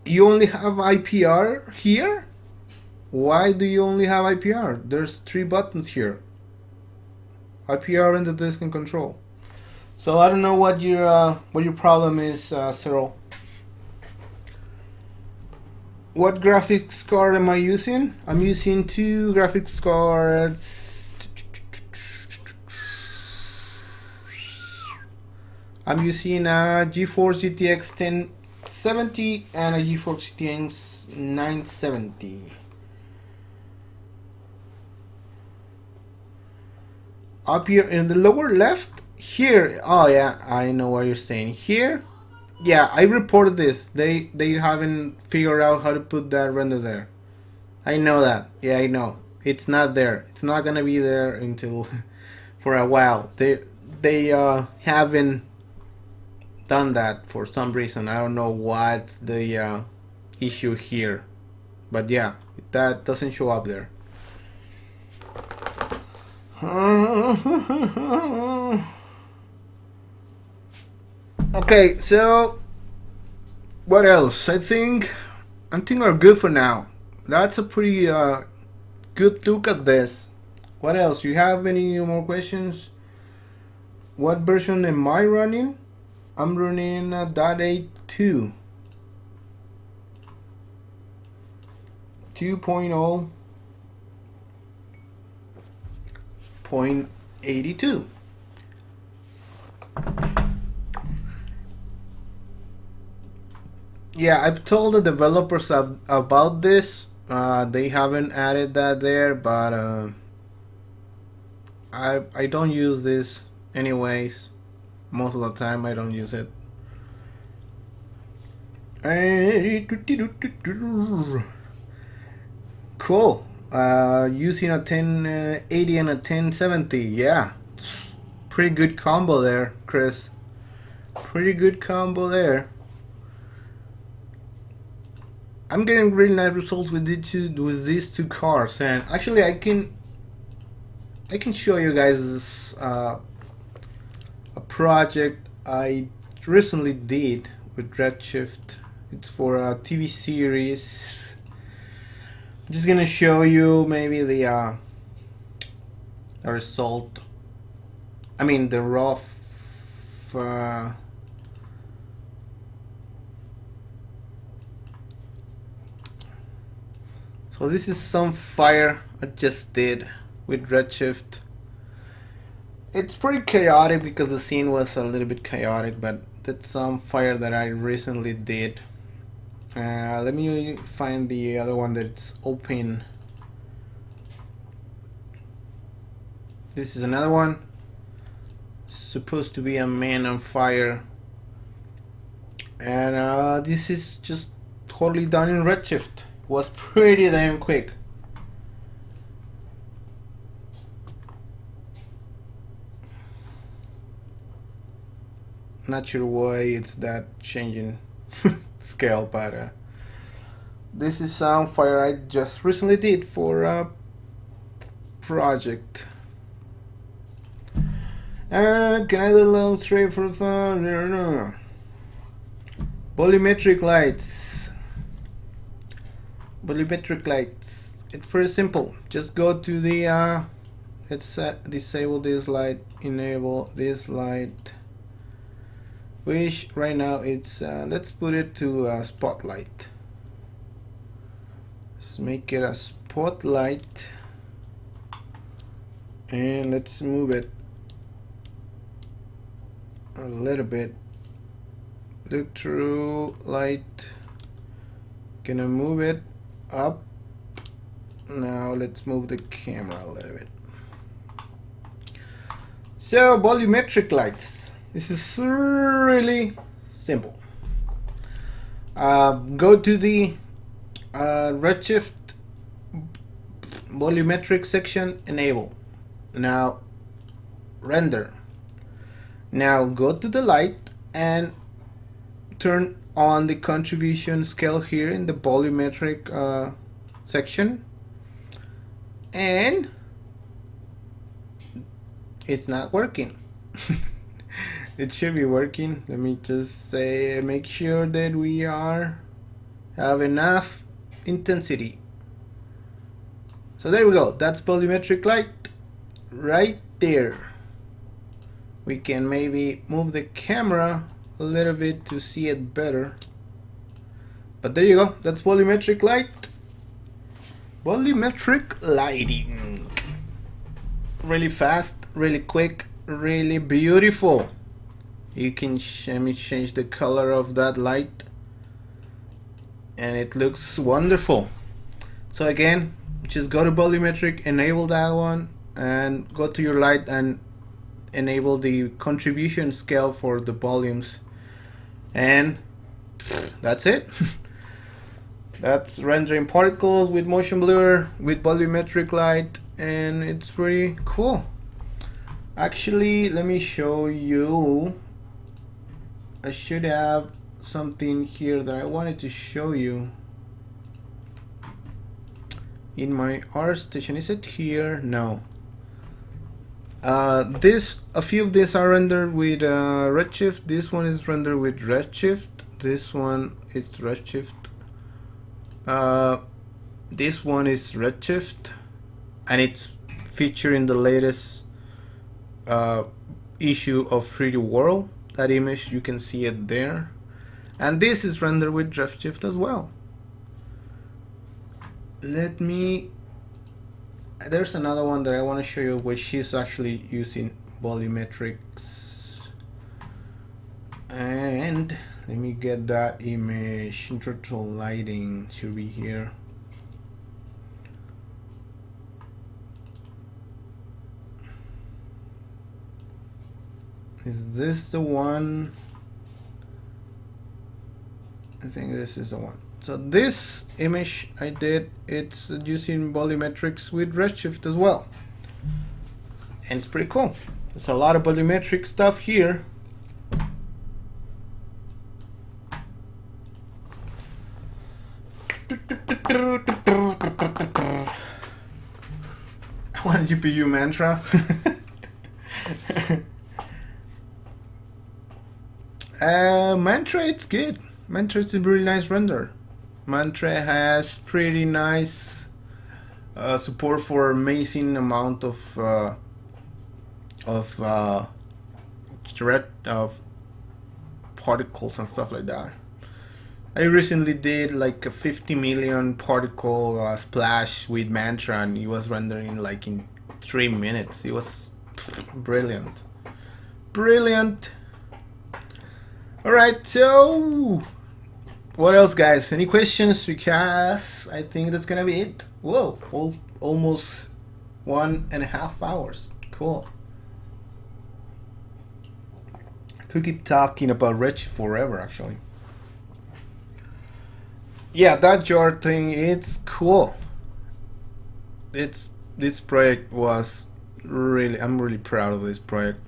You only have IPR here? Why do you only have IPR? There's 3 buttons here. IPR and the disk and control. So I don't know what your problem is, Cyril. What graphics card am I using? I'm using 2 graphics cards. I'm using a GeForce GTX 1070 and a GeForce GTX 970. Up here in the lower left here, oh yeah, I know what you're saying here. Yeah, I reported this. They haven't figured out how to put that render there. I know that. Yeah, I know. It's not there. It's not gonna be there until for a while. They haven't done that for some reason. I don't know what's the issue here, but yeah, that doesn't show up there. Okay, so what else? I think we're good for now. That's a pretty good look at this. What else? You have any more questions? What version am I running? I'm running .A 2. 2.0.82. Yeah, I've told the developers about this. They haven't added that there, but I don't use this anyways. Most of the time, I don't use it. Cool. Using a 1080 and a 1070. Yeah, pretty good combo there, Chris. Pretty good combo there. I'm getting really nice results with these two cars, and actually I can show you guys a project I recently did with Redshift. It's for a TV series. I'm just gonna show you maybe the result. I mean the rough. So this is some fire I just did with Redshift. It's pretty chaotic because the scene was a little bit chaotic, but that's some fire that I recently did. Let me find the other one that's open. This is another one. Supposed to be a man on fire. And this is just totally done in Redshift. Was pretty damn quick. Not sure why it's that changing scale, but this is some fire I just recently did for a project. Can I alone straight for fun? No. Volumetric lights. Volumetric lights. It's pretty simple. Just go to the let's disable this light, enable this light, which right now it's let's put it to spotlight. Let's make it a spotlight, and let's move it a little bit. Look through light. Gonna move it up. Now let's move the camera a little bit. So volumetric lights. This is really simple. Go to the Redshift volumetric section, enable. Now render. Now go to the light and turn on the contribution scale here in the volumetric section, and it's not working. It should be working. Let me just say, make sure that we have enough intensity. So there we go. That's volumetric light right there. We can maybe move the camera a little bit to see it better, but there you go. That's volumetric light. Volumetric lighting. Really fast, really quick, really beautiful. You can let me change the color of that light, and it looks wonderful. So again, just go to volumetric, enable that one, and go to your light and enable the contribution scale for the volumes, and that's it. That's rendering particles with motion blur, with volumetric light, and it's pretty cool. Actually, let me show you. I should have something here that I wanted to show you in my ArtStation. Is it here? No. A few of these are rendered with Redshift. This one is rendered with Redshift. This one is Redshift. This one is Redshift, and it's featuring the latest issue of 3D World. That image, you can see it there. And this is rendered with Redshift as well. There's another one that I want to show you, which she's actually using volumetrics. And let me get that image. Intro lighting should be here. Is this the one? I think this is the one. So this image I did, it's using volumetrics with Redshift as well. And it's pretty cool. There's a lot of volumetric stuff here. One GPU mantra. Mantra, it's good. Mantra is a really nice render. Mantra has pretty nice support for amazing amount of particles and stuff like that. I recently did like a 50 million particle splash with Mantra, and it was rendering like in 3 minutes. It was brilliant. Brilliant. Alright, so what else, guys? Any questions? Because I think that's gonna be it. Whoa, almost 1.5 hours. Cool. Could keep talking about Redshift forever, actually. Yeah, that jar thing, it's cool. This project was really, I'm really proud of this project.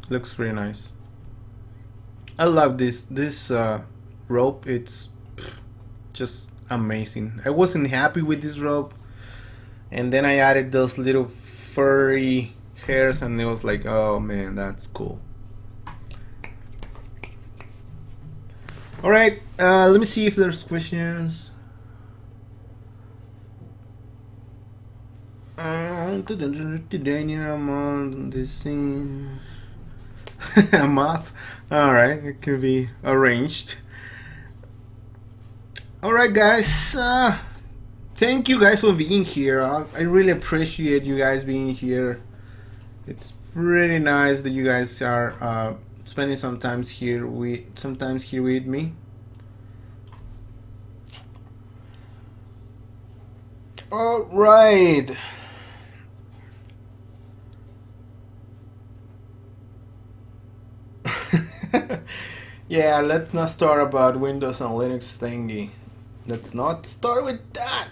Looks pretty nice. I love this rope. It's just amazing. I wasn't happy with this rope, and then I added those little furry hairs, and it was like, oh man, that's cool. Alright, let me see if there's questions. Today I'm on this thing. A month. Alright, it could be arranged. Alright, guys, thank you guys for being here. I really appreciate you guys being here. It's really nice that you guys are spending sometimes here with me. All right. Yeah, let's not start about Windows and Linux thingy. Let's not start with that.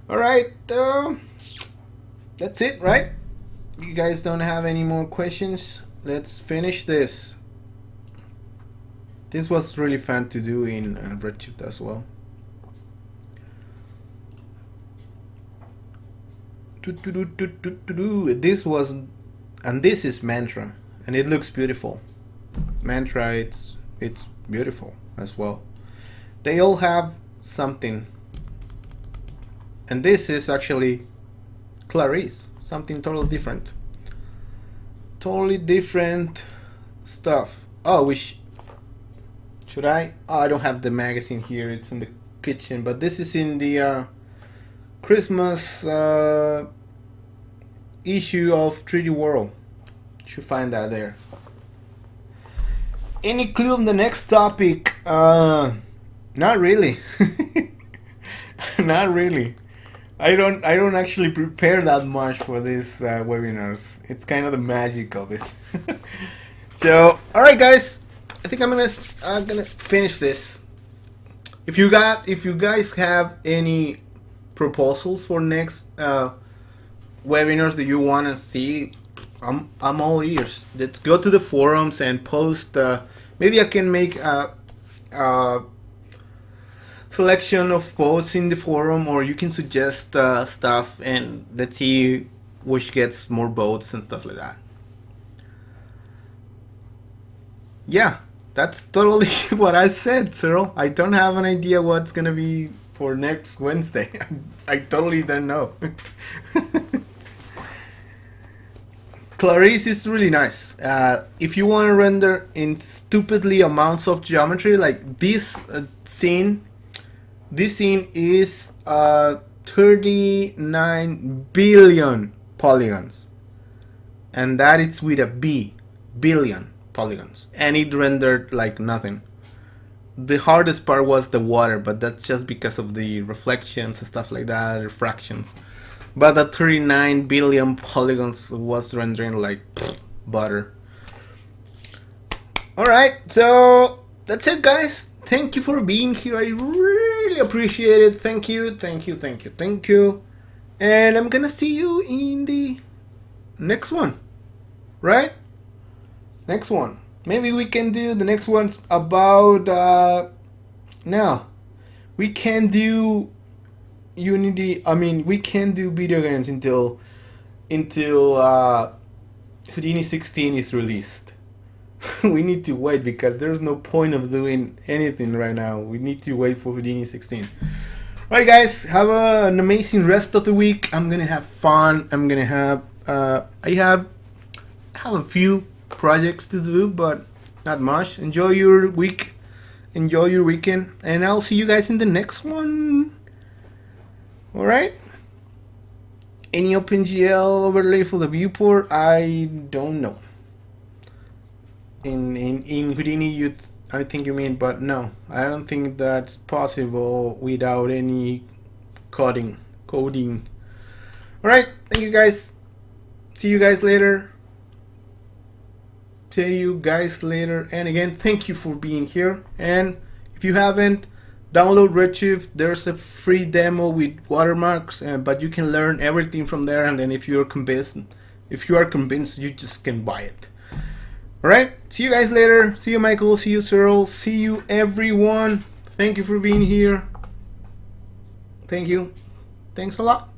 All right. That's it, right? You guys don't have any more questions? Let's finish this. This was really fun to do in Redshift as well. This is Mantra, and it looks beautiful. Mantra, it's beautiful as well. They all have something, and this is actually Clarice, something totally different. Totally different stuff. Oh, should I? Oh, I don't have the magazine here. It's in the kitchen, but this is in the Christmas issue of 3D World. Should find that there. Any clue on the next topic? Not really. Not really. I don't actually prepare that much for these webinars. It's kind of the magic of it. So, all right, guys. I think I'm gonna finish this. If you guys have any proposals for next webinars that you want to see, I'm all ears. Let's go to the forums and post. Maybe I can make a selection of posts in the forum, or you can suggest stuff, and let's see which gets more votes and stuff like that. Yeah, that's totally what I said, Cyril. I don't have an idea what's gonna be for next Wednesday. I totally don't know. Clarice is really nice. If you want to render in stupidly amounts of geometry, like this scene is 39 billion polygons, and that is with a B, billion polygons, and it rendered like nothing. The hardest part was the water, but that's just because of the reflections and stuff like that, refractions. But the 39 billion polygons was rendering like butter. Alright, so that's it, guys. Thank you for being here. I really appreciate it. Thank you, thank you, thank you, thank you. And I'm gonna see you in the next one, right? Next one. Maybe we can do the next one's about now. We can do Unity. I mean, we can do video games until Houdini 16 is released. We need to wait because there's no point of doing anything right now. We need to wait for Houdini 16. Alright, guys, have an amazing rest of the week. I'm gonna have fun. I'm gonna have I have a few projects to do, but not much. Enjoy your week, enjoy your weekend, and I'll see you guys in the next one. All right. Any OpenGL overlay for the viewport? I don't know. In Houdini, I think you mean, but no, I don't think that's possible without any coding. All right. Thank you, guys. See you guys later. And again, thank you for being here. And if you haven't, download Redshift. There's a free demo with watermarks, but you can learn everything from there. And then if you are convinced, you just can buy it. All right. See you guys later. See you, Michael. See you, Cyril. See you, everyone. Thank you for being here. Thank you. Thanks a lot.